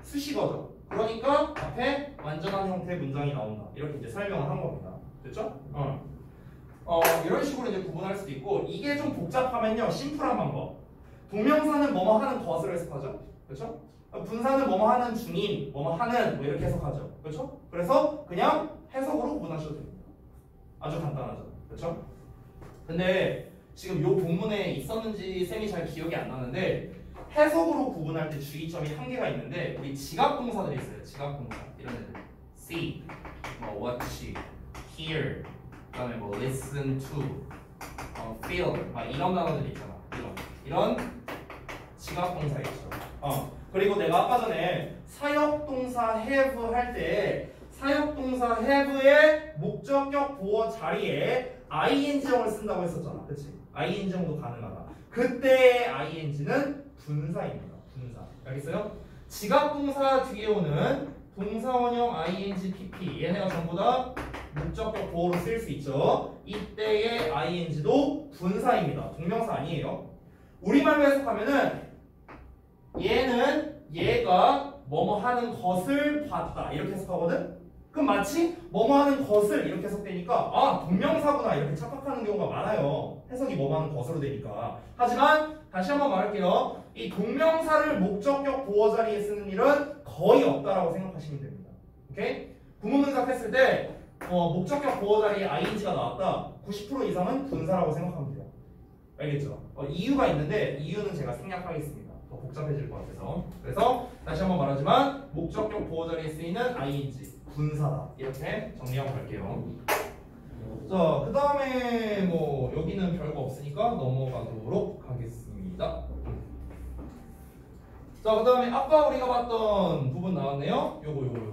Speaker 1: 수식어죠. 그러니까 앞에 완전한 형태의 문장이 나온다. 이렇게 이제 설명을 한 겁니다. 됐죠? 이런 식으로 이제 구분할 수도 있고, 이게 좀 복잡하면요, 심플한 방법. 동명사는 뭐뭐 하는 것을 해석하죠. 그렇죠? 분사는 뭐뭐 하는 중인, 뭐뭐 하는 뭐 이렇게 해석하죠. 그렇죠? 그래서 그냥 해석으로 구분하셔도 됩니다. 아주 간단하죠. 그렇죠? 근데 지금 요 본문에 있었는지 쌤이 잘 기억이 안 나는데, 해석으로 구분할 때 주의점이 한 개가 있는데, 우리 지각동사들이 있어요. 지각동사 이런 애들. see, 뭐 watch, hear, 그다음에 뭐 listen to, feel, 이런 단어들이 있잖아. 이런 지각동사 있죠. 그리고 내가 아까 전에 사역동사 have 할 때 사역동사 have의 목적격 보어 자리에 ing형을 쓴다고 했었잖아. 그치? ing형도 가능하다. 그때의 ing는 분사입니다. 분사. 알겠어요? 지각동사 뒤에 오는 동사원형 ing, pp 얘네가 전부 다 목적격 보어로 쓰일 수 있죠. 이때의 ing도 분사입니다. 동명사 아니에요. 우리말로 해석하면은 얘가 뭐뭐 하는 것을 봤다 이렇게 해석하거든. 그럼 마치 뭐뭐 하는 것을 이렇게 해석되니까 동명사구나 이렇게 착각하는 경우가 많아요. 해석이 뭐뭐 하는 것으로 되니까. 하지만 다시 한번 말할게요. 이 동명사를 목적격 보어 자리에 쓰는 일은 거의 없다라고 생각하시면 됩니다. 오케이? 구문분석 했을 때 목적격 보어 자리에 ing가 나왔다. 90% 이상은 분사라고 생각하면 돼요. 알겠죠? 이유가 있는데 이유는 제가 생략하겠습니다. 더 복잡해질 것 같아서. 그래서 다시 한번 말하지만 목적격 보어 자리에 쓰이는 ing 분사다. 이렇게 정리하고 갈게요. 자, 그 다음에 뭐 여기는 별거 없으니까 넘어가도록 하겠습니다. 자, 그 다음에 아까 우리가 봤던 부분 나왔네요. 요거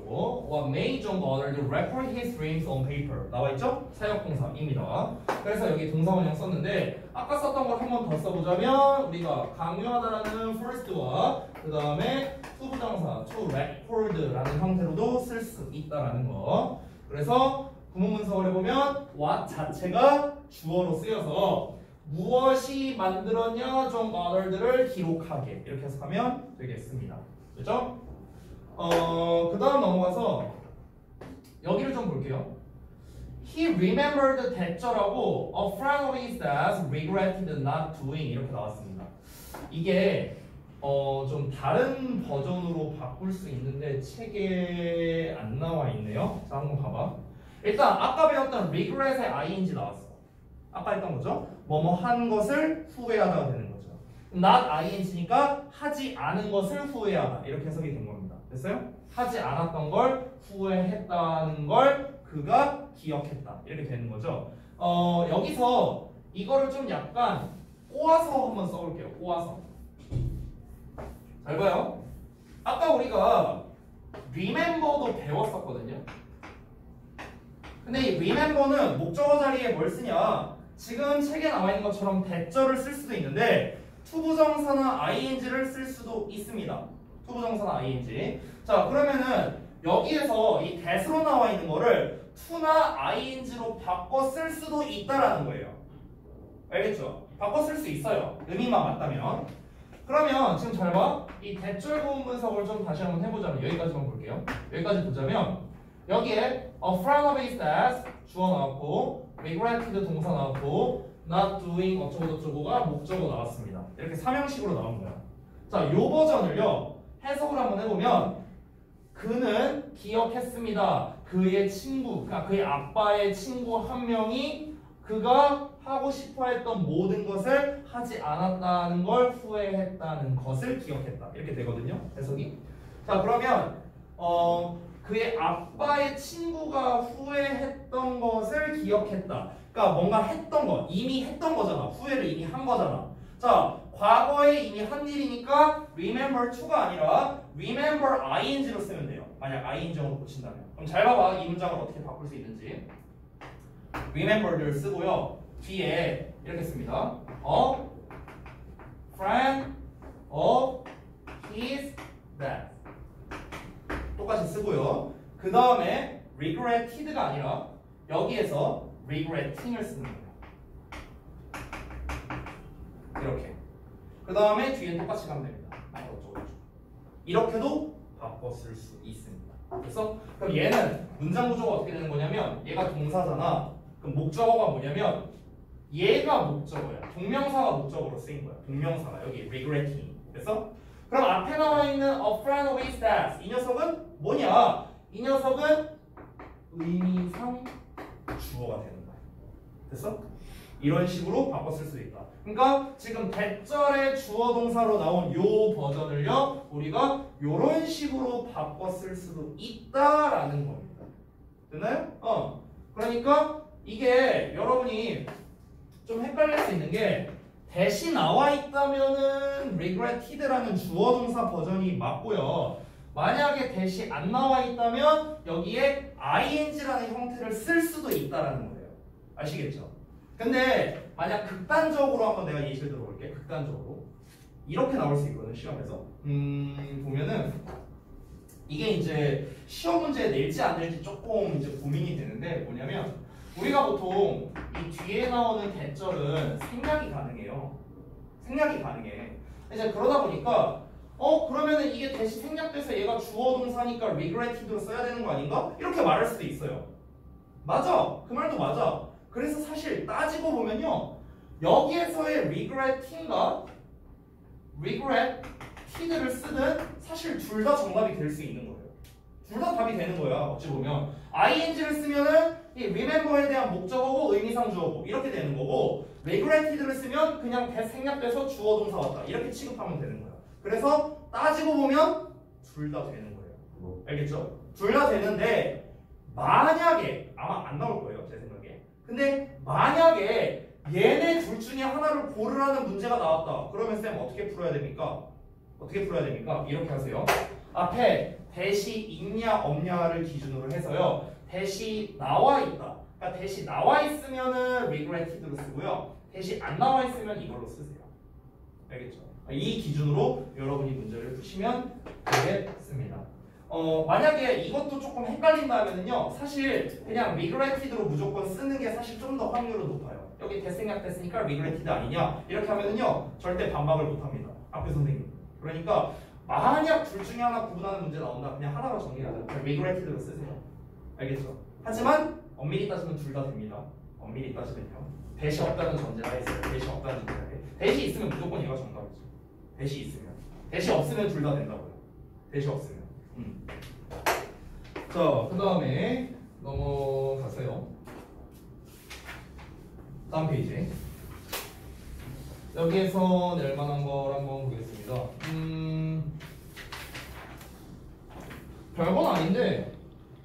Speaker 1: What made John bother to record his dreams on paper 나와있죠? 사역동사입니다. 그래서 여기 동사원형 썼는데 아까 썼던 걸 한 번 더 써보자면 우리가 강요하다라는 first와 그 다음에 투부정사 to record라는 형태로도 쓸 수 있다라는 거. 그래서 구문분석을 해보면 what 자체가 주어로 쓰여서 무엇이 만들었냐 좀 bother들을 기록하게 이렇게 해석하면 되겠습니다. 그렇죠? 그 다음 넘어가서 여기를 좀 볼게요. He remembered 대절하고 a friend of his that regretted not doing 이렇게 나왔습니다. 이게 좀 다른 버전으로 바꿀 수 있는데 책에 안 나와 있네요. 자, 한번 봐봐. 일단 아까 배웠던 regret의 ing 나왔어. 아까 했던 거죠. 뭐뭐 한 것을 후회하다가 되는 거죠. not ing니까 하지 않은 것을 후회하다 이렇게 해석이 된 겁니다. 됐어요? 하지 않았던 걸 후회했다는 걸 그가 기억했다 이렇게 되는 거죠. 여기서 이거를 좀 약간 꼬아서 한번 써볼게요. 꼬아서. 잘 봐요. 아까 우리가 remember도 배웠었거든요. 근데 이 remember는 목적어 자리에 뭘 쓰냐? 지금 책에 나와 있는 것처럼 대절을 쓸 수도 있는데 투부정사나 ing를 쓸 수도 있습니다. 투부정사나 ing. 자, 그러면은 여기에서 이 that으로 나와 있는 거를 to나 ing로 바꿔 쓸 수도 있다라는 거예요. 알겠죠? 바꿔 쓸 수 있어요. 의미만 맞다면. 그러면 지금 잘 봐. 이 대절 구문 분석을 좀 다시 한번 해보자면 여기까지만 볼게요. 여기까지 보자면 여기에 a friend of his desk 주어 나왔고 regretted 동사 나왔고 not doing 어쩌고저쩌고가 목적어 나왔습니다. 이렇게 삼형식으로 나온 거야. 자, 요 버전을요 해석을 한번 해보면 그는 기억했습니다. 그의 친구, 그러니까 그의 아빠의 친구 한 명이 그가 하고 싶어 했던 모든 것을 하지 않았다는 걸 후회했다는 것을 기억했다. 이렇게 되거든요. 해석이. 자, 그러면 그의 아빠의 친구가 후회했던 것을 기억했다. 그러니까 뭔가 했던 거, 이미 했던 거잖아. 후회를 이미 한 거잖아. 자, 과거에 이미 한 일이니까 remember to가 아니라 remember ing로 쓰면 돼요. 만약 ing으로 고친다면. 그럼 잘 봐봐. 이 문장을 어떻게 바꿀 수 있는지. remember를 쓰고요. 뒤에 이렇게 씁니다. A friend of his desk. 똑같이 쓰고요. 그 다음에 regretted가 아니라 여기에서 regretting을 쓰는 거예요. 이렇게. 그 다음에 뒤에 똑같이 가면 됩니다. 이렇게도 바꿔 쓸 수 있습니다. 그래서 그럼 얘는 문장 구조가 어떻게 되는 거냐면 얘가 동사잖아. 그럼 목적어가 뭐냐면 얘가 목적어야. 동명사가 목적어로 쓰인 거야. 동명사가 여기 regretting. 그래서 그럼 앞에 나와 있는 a friend of his desk 이 녀석은 뭐냐? 이 녀석은 의미상 주어가 되는 거야. 됐어? 이런 식으로 바꿔 쓸 수 있다. 그러니까 지금 대절의 주어 동사로 나온 요 버전을요 우리가 요런 식으로 바꿔 쓸 수도 있다라는 겁니다. 됐나요? 그러니까 이게 여러분이 좀 헷갈릴 수 있는 게 대시 나와 있다면은 regretted라는 주어 동사 버전이 맞고요. 만약에 대시 안 나와 있다면 여기에 ing라는 형태를 쓸 수도 있다라는 거예요. 아시겠죠? 근데 만약 극단적으로 한번 내가 예시를 들어볼게. 극단적으로 이렇게 나올 수 있거든 시험에서. 보면은 이게 이제 시험 문제에 낼지 안 낼지 조금 이제 고민이 되는데 뭐냐면 우리가 보통 이 뒤에 나오는 대절은 생략이 가능해요. 생략이 가능해. 이제 그러다 보니까 그러면은 이게 대시 생략돼서 얘가 주어 동사니까 regretted로 써야 되는 거 아닌가? 이렇게 말할 수도 있어요. 맞아. 그 말도 맞아. 그래서 사실 따지고 보면요. 여기에서의 regretting과 regretted를 쓰든 사실 둘 다 정답이 될 수 있는 거예요. 둘 다 답이 되는 거야. 어찌 보면 ing를 쓰면은 이 remember에 대한 목적어고 의미상 주어고 이렇게 되는 거고 regretted를 쓰면 그냥 생략돼서 주어 동사 왔다 이렇게 취급하면 되는 거야. 그래서 따지고 보면 둘 다 되는 거예요. 알겠죠? 둘 다 되는데 만약에 아마 안 나올 거예요 제 생각에. 근데 만약에 얘네 둘 중에 하나를 고르라는 문제가 나왔다. 그러면 쌤 어떻게 풀어야 됩니까? 어떻게 풀어야 됩니까? 이렇게 하세요. 앞에 대시 있냐 없냐를 기준으로 해서요. 대시 나와 있다. 그러니까 대시 나와 있으면은 regretted로 쓰고요. 대시 안 나와 있으면 이걸로 쓰세요. 알겠죠? 이 기준으로 여러분이 문제를 푸시면 되겠습니다. 만약에 이것도 조금 헷갈린다면요. 사실 그냥 regretted로 무조건 쓰는 게 사실 좀 더 확률은 높아요. 여기 대생략됐으니까 regretted 아니냐? 이렇게 하면은요. 절대 반박을 못 합니다. 앞에 선생님. 그러니까 만약 둘 중에 하나 구분하는 문제 나온다. 그냥 하나로 정리하자. regretted로 쓰세요. 알겠죠? 하지만 엄밀히 따지면 둘 다 됩니다. 엄밀히 따지면요. 대시 없다는 전제하에 있어요. 대시 없다는 전제하에. 대시 있으면 무조건 얘가 정답이죠. 대시 있으면. 대시 없으면 둘 다 된다고요. 대시 없으면. 자, 그 다음에 넘어가세요. 다음 페이지. 여기에서 낼 만한 걸 한번 보겠습니다. 별건 아닌데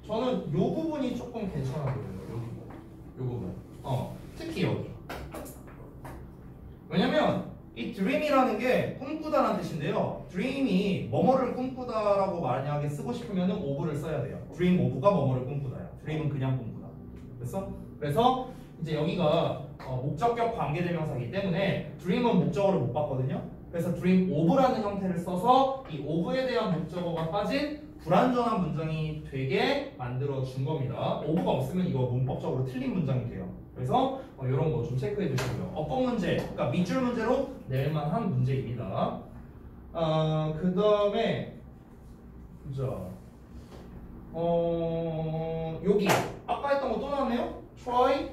Speaker 1: 저는 요 부분이 조금 괜찮아 보여요. 요 부분. 특히 여기. 왜냐면 이 dream이라는 게 꿈꾸다라는 뜻인데요. dream이 뭐뭐를 꿈꾸다라고 만약에 쓰고 싶으면은 of를 써야 돼요. dream of가 뭐뭐를 꿈꾸다야. dream은 그냥 꿈꾸다. 그래서 이제 여기가 목적격 관계대명사이기 때문에 dream은 목적어를 못 봤거든요. 그래서 dream of라는 형태를 써서 이 of에 대한 목적어가 빠진 불완전한 문장이 되게 만들어 준 겁니다. of가 없으면 이거 문법적으로 틀린 문장이 돼요. 그래서 이런 거 좀 체크해 주시고요. 어법 문제, 그러니까 밑줄 문제로 낼 만한 문제입니다. 그 다음에 여기 아까 했던 거 또 나왔네요. try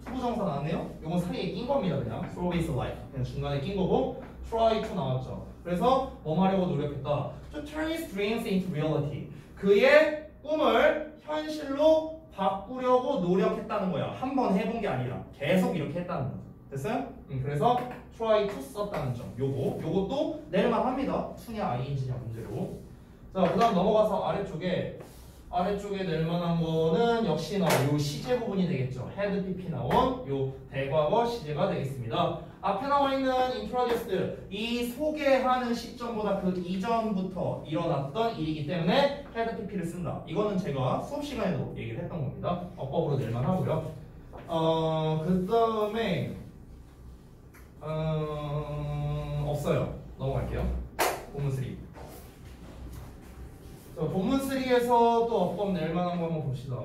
Speaker 1: 투부정사 나왔네요. 이건 사이에 낀 겁니다. 그냥 throw is like 그냥 중간에 낀 거고 try to 나왔죠. 그래서 뭐 하려고 노력했다. To turn his dreams into reality. 그의 꿈을 현실로 바꾸려고 노력했다는 거야. 한 번 해본 게 아니라 계속 이렇게 했다는 거죠. 됐어요? 그래서 try to 썼다는 점. 요것도 낼만 합니다. to냐 ing냐 문제로. 자, 그 다음 넘어가서 아래쪽에 낼 만한 거는 역시나 요 시제 부분이 되겠죠. had pp 나온 요 대과거 시제가 되겠습니다. 앞에 나와 있는 introduced 이 소개하는 시점보다 그 이전부터 일어났던 일이기 때문에 had pp를 쓴다. 이거는 제가 수업 시간에도 얘기를 했던 겁니다. 어법으로 낼 만하고요. 그 다음에 없어요. 넘어갈게요. 본문 3. 자, 본문 3에서 또 어법 낼 만한 거 한번 봅시다.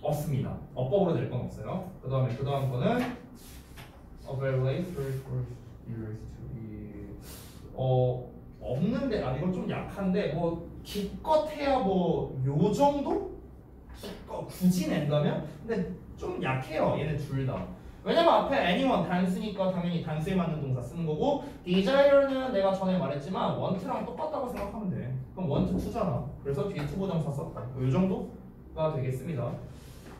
Speaker 1: 없습니다. 어법으로 낼 건 없어요. 그 다음 거는 evaluate for years to be 없는데 이건 좀 약한데 뭐 기껏해야 뭐 요 정도? 굳이 낸다면? 근데 좀 약해요. 얘네 둘 다. 왜냐면 앞에 anyone 단수니까 당연히 단수에 맞는 동사 쓰는 거고 desire는 내가 전에 말했지만 want랑 똑같다고 생각하면 돼. 그럼 want to잖아. 그래서 뒤에 투부정사 썼다. 이 정도가 되겠습니다.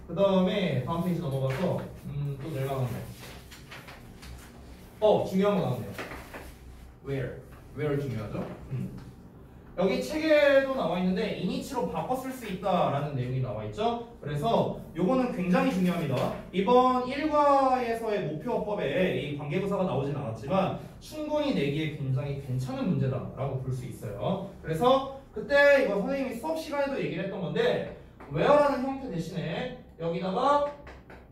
Speaker 1: 그 다음에 다음 페이지 넘어가서 또 낼 만한 거. 중요한 거 나오네요. where 중요하죠? 여기 책에도 나와 있는데 이니치로 바꿔 쓸 수 있다라는 내용이 나와 있죠. 그래서 요거는 굉장히 중요합니다. 이번 1과에서의 목표어법에 이 관계부사가 나오진 않았지만 충분히 내기에 굉장히 괜찮은 문제다라고 볼 수 있어요. 그래서 그때 이거 선생님이 수업 시간에도 얘기를 했던 건데 where라는 형태 대신에 여기다가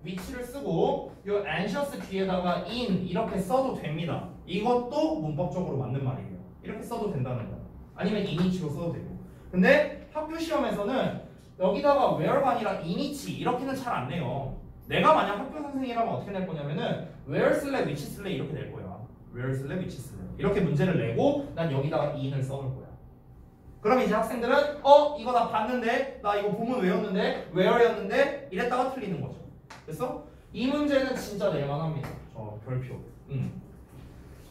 Speaker 1: 위치를 쓰고 요 anxious 뒤에다가 in 이렇게 써도 됩니다. 이것도 문법적으로 맞는 말이에요. 이렇게 써도 된다는 거. 아니면 이니치로 써도 되고. 근데 학교 시험에서는 여기다가 where가 아니라 이니치 이렇게는 잘 안 내요. 내가 만약 학교 선생님이라면 어떻게 낼 거냐면은 where 쓸래 which 쓸래 이렇게 낼 거야. where 쓸래 which 쓸래 이렇게 문제를 내고 난 여기다가 in을 써놓을 거야. 그럼 이제 학생들은 이거 나 봤는데 나 이거 본문 외웠는데 where였는데 이랬다가 틀리는 거죠. 그래서 이 문제는 진짜 낼만합니다. 저 별표.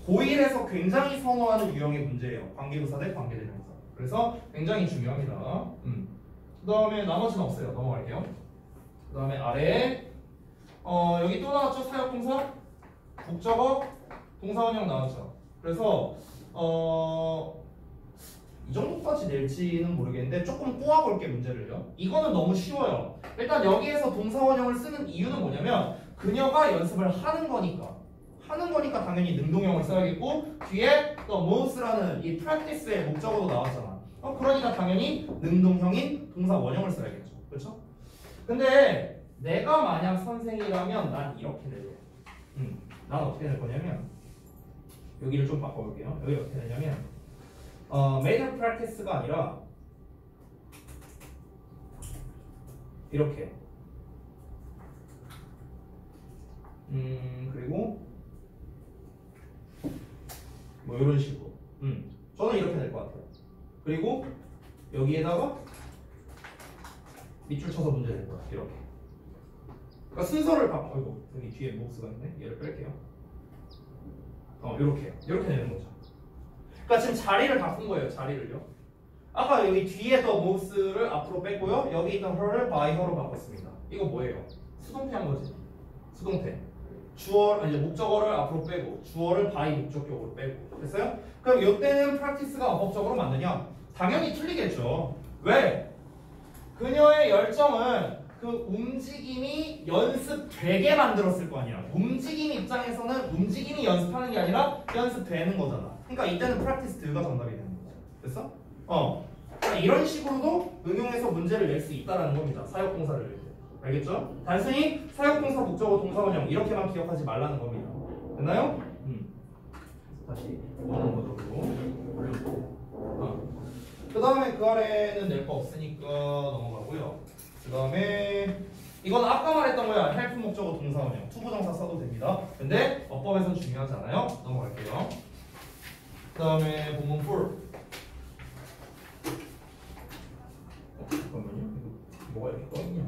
Speaker 1: 고1에서 굉장히 선호하는 유형의 문제예요. 관계부사 대 관계대명사. 그래서 굉장히 중요합니다. 그 다음에 나머지는 없어요. 넘어갈게요. 그 다음에 아래에 여기 또 나왔죠? 사역동사, 목적어, 동사원형 나왔죠. 그래서 이 정도까지 낼지는 모르겠는데 조금 꼬아볼게 문제를요. 이거는 너무 쉬워요. 일단 여기에서 동사원형을 쓰는 이유는 뭐냐면 그녀가 연습을 하는 거니까 당연히 능동형을 써야겠고 뒤에 또 move라는 이 practice의 목적어도 나왔잖아. 그러니까 당연히 능동형인 동사 원형을 써야겠죠. 그렇죠? 근데 내가 만약 선생이라면 난 이렇게 낼 거야. 난 어떻게 낼 거냐면 여기를 좀 바꿔볼게요. 여기 어떻게 내냐면 made practice가 아니라 이렇게 그리고 뭐 이런 식으로 저는 이렇게 될 것 같아요. 그리고 여기에다가 밑줄 쳐서 문제 낼 거야. 이렇게. 그러니까 순서를 바꿔. 여기 뒤에 목수가 있네. 얘를 뺄게요. 이렇게 내는 거죠. 그러니까 지금 자리를 바꾼 거예요. 자리를요. 아까 여기 뒤에 더 모스를 앞으로 뺐고요. 여기 있던 her를 by her로 바꿨습니다. 이거 뭐예요? 수동태 한 거지. 수동태. 이제 목적어를 앞으로 빼고 주어를 by 목적격으로 빼고. 됐어요? 그럼 이때는 practice가 어법적으로 맞느냐? 당연히 틀리겠죠. 왜? 그녀의 열정은 그 움직임이 연습되게 만들었을 거 아니야. 움직임 입장에서는 움직임이 연습하는 게 아니라 연습되는 거잖아. 그러니까 이때는 practice do가 정답이 되는 거죠. 됐어? 그러니까 이런 식으로도 응용해서 문제를 낼 수 있다는 겁니다. 사역동사를 낼 때. 알겠죠? 단순히 사역동사, 목적어, 동사원형 이렇게만 기억하지 말라는 겁니다. 됐나요? 다시 원하는 거로 올려놓고 그 다음에 그 아래는 낼 거 없으니까 넘어가고요. 그 다음에 이건 아까 말했던 거야. 헬프 목적어 동사원형. 투부정사 써도 됩니다. 근데 어법에선 중요하지 않아요. 넘어갈게요. 그 다음에 본문 4. 잠깐만요. 이거 뭐가 이렇게 떠있냐.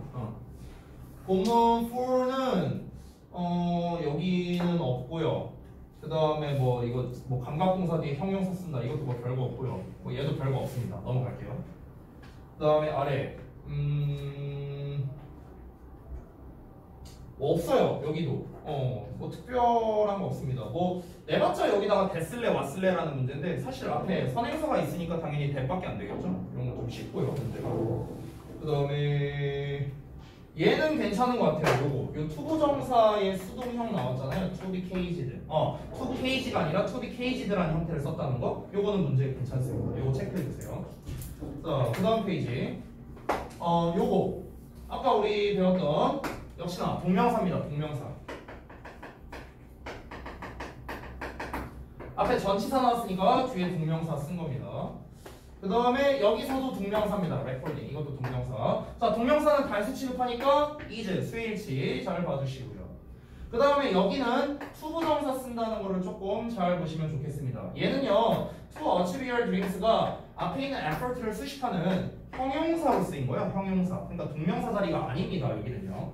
Speaker 1: 본문 4는 여기는 없고요. 그 다음에 뭐 이거 뭐 감각동사 뒤에 형용사 쓴다. 이것도 뭐 별거 없고요. 뭐 얘도 별거 없습니다. 넘어갈게요. 그 다음에 아래 뭐 없어요. 여기도 뭐 특별한 거 없습니다. 뭐 내봤자 여기다가 됐을래 왔을래라는 문제인데 사실 앞에 선행사가 있으니까 당연히 대밖에 안 되겠죠. 이런 거 좀 쉽고요. 문제가. 그 다음에 얘는 괜찮은 것 같아요. 요 투부정사의 수동형 나왔잖아요. to be caged. to be caged가 아니라 to be caged라는 형태를 썼다는 거. 요거는 문제 괜찮습니다. 요거 체크해 주세요. 자, 그 다음 페이지. 요거 아까 우리 배웠던 역시나 동명사입니다. 동명사. 앞에 전치사 나왔으니까 뒤에 동명사 쓴 겁니다. 그 다음에 여기서도 동명사입니다. 레코딩. 이것도 동명사. 자, 동명사는 단수 취급하니까 is, 수일치 잘 봐주시고요. 그 다음에 여기는 투부정사 쓴다는 거를 조금 잘 보시면 좋겠습니다. 얘는요, to achieve your dreams가 앞에 있는 effort를 수식하는 형용사로 쓰인 거예요. 형용사. 그러니까 동명사 자리가 아닙니다. 여기는요.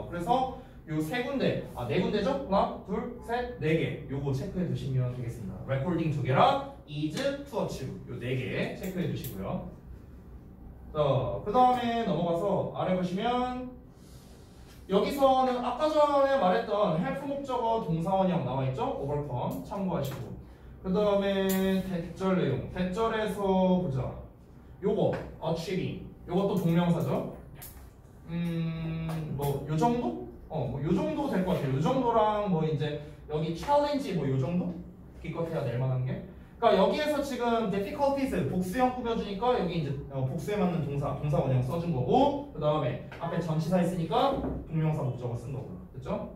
Speaker 1: 그래서 요 세 군데, 네 군데죠? 하나, 둘, 셋, 네 개. 요거 체크해 두시면 되겠습니다. 레코딩 두 개랑 is to achieve 요 네 개 체크해 두시고요. 그 다음에 넘어가서 아래 보시면 여기서는 아까 전에 말했던 help 목적어 동사원형 나와 있죠? overcome 참고하시고. 그 다음에 대절 내용. 대절에서 보자. 요거 achieving. 요것도 동명사죠? 뭐 요 정도? 뭐 요 정도 될 것 같아요. 요 정도랑 뭐 이제 여기 challenge 뭐 요 정도? 기껏해야 낼 만한 게. 그러니까 여기에서 지금 difficulties 복수형 꾸며주니까 여기 이제 복수에 맞는 동사 원형 써준 거고, 그 다음에 앞에 전치사 있으니까 동명사 목적어 쓴 거고, 됐죠?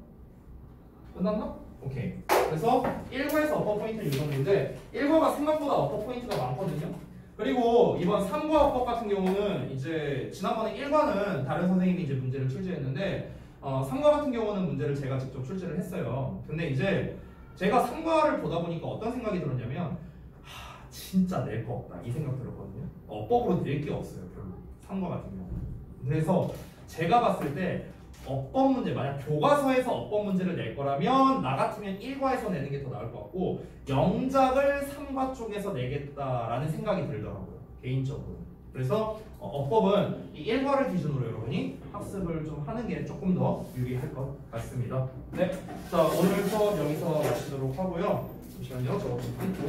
Speaker 1: 끝났나? 오케이. 그래서 1과에서 어퍼 포인트는 이 정도인데 1과가 생각보다 어퍼 포인트가 많거든요. 그리고 이번 3과 어법 같은 경우는 이제 지난번에 1과는 다른 선생님이 이제 문제를 출제했는데 3과 같은 경우는 문제를 제가 직접 출제를 했어요. 근데 이제 제가 3과를 보다 보니까 어떤 생각이 들었냐면 진짜 낼 거 없다 이 생각 들었거든요. 어법으로 낼 게 없어요 별로 3과 같은 경우는. 그래서 제가 봤을 때 어법 문제, 만약 교과서에서 어법 문제를 낼 거라면 나 같으면 1과에서 내는 게 더 나을 것 같고 영작을 3과 쪽에서 내겠다라는 생각이 들더라고요 개인적으로. 그래서 어법은 이 1과를 기준으로 여러분이 학습을 좀 하는 게 조금 더 유리할 것 같습니다. 네, 자 오늘 수업 여기서 마치도록 하고요. 잠시만요, 저거 좀 끊고.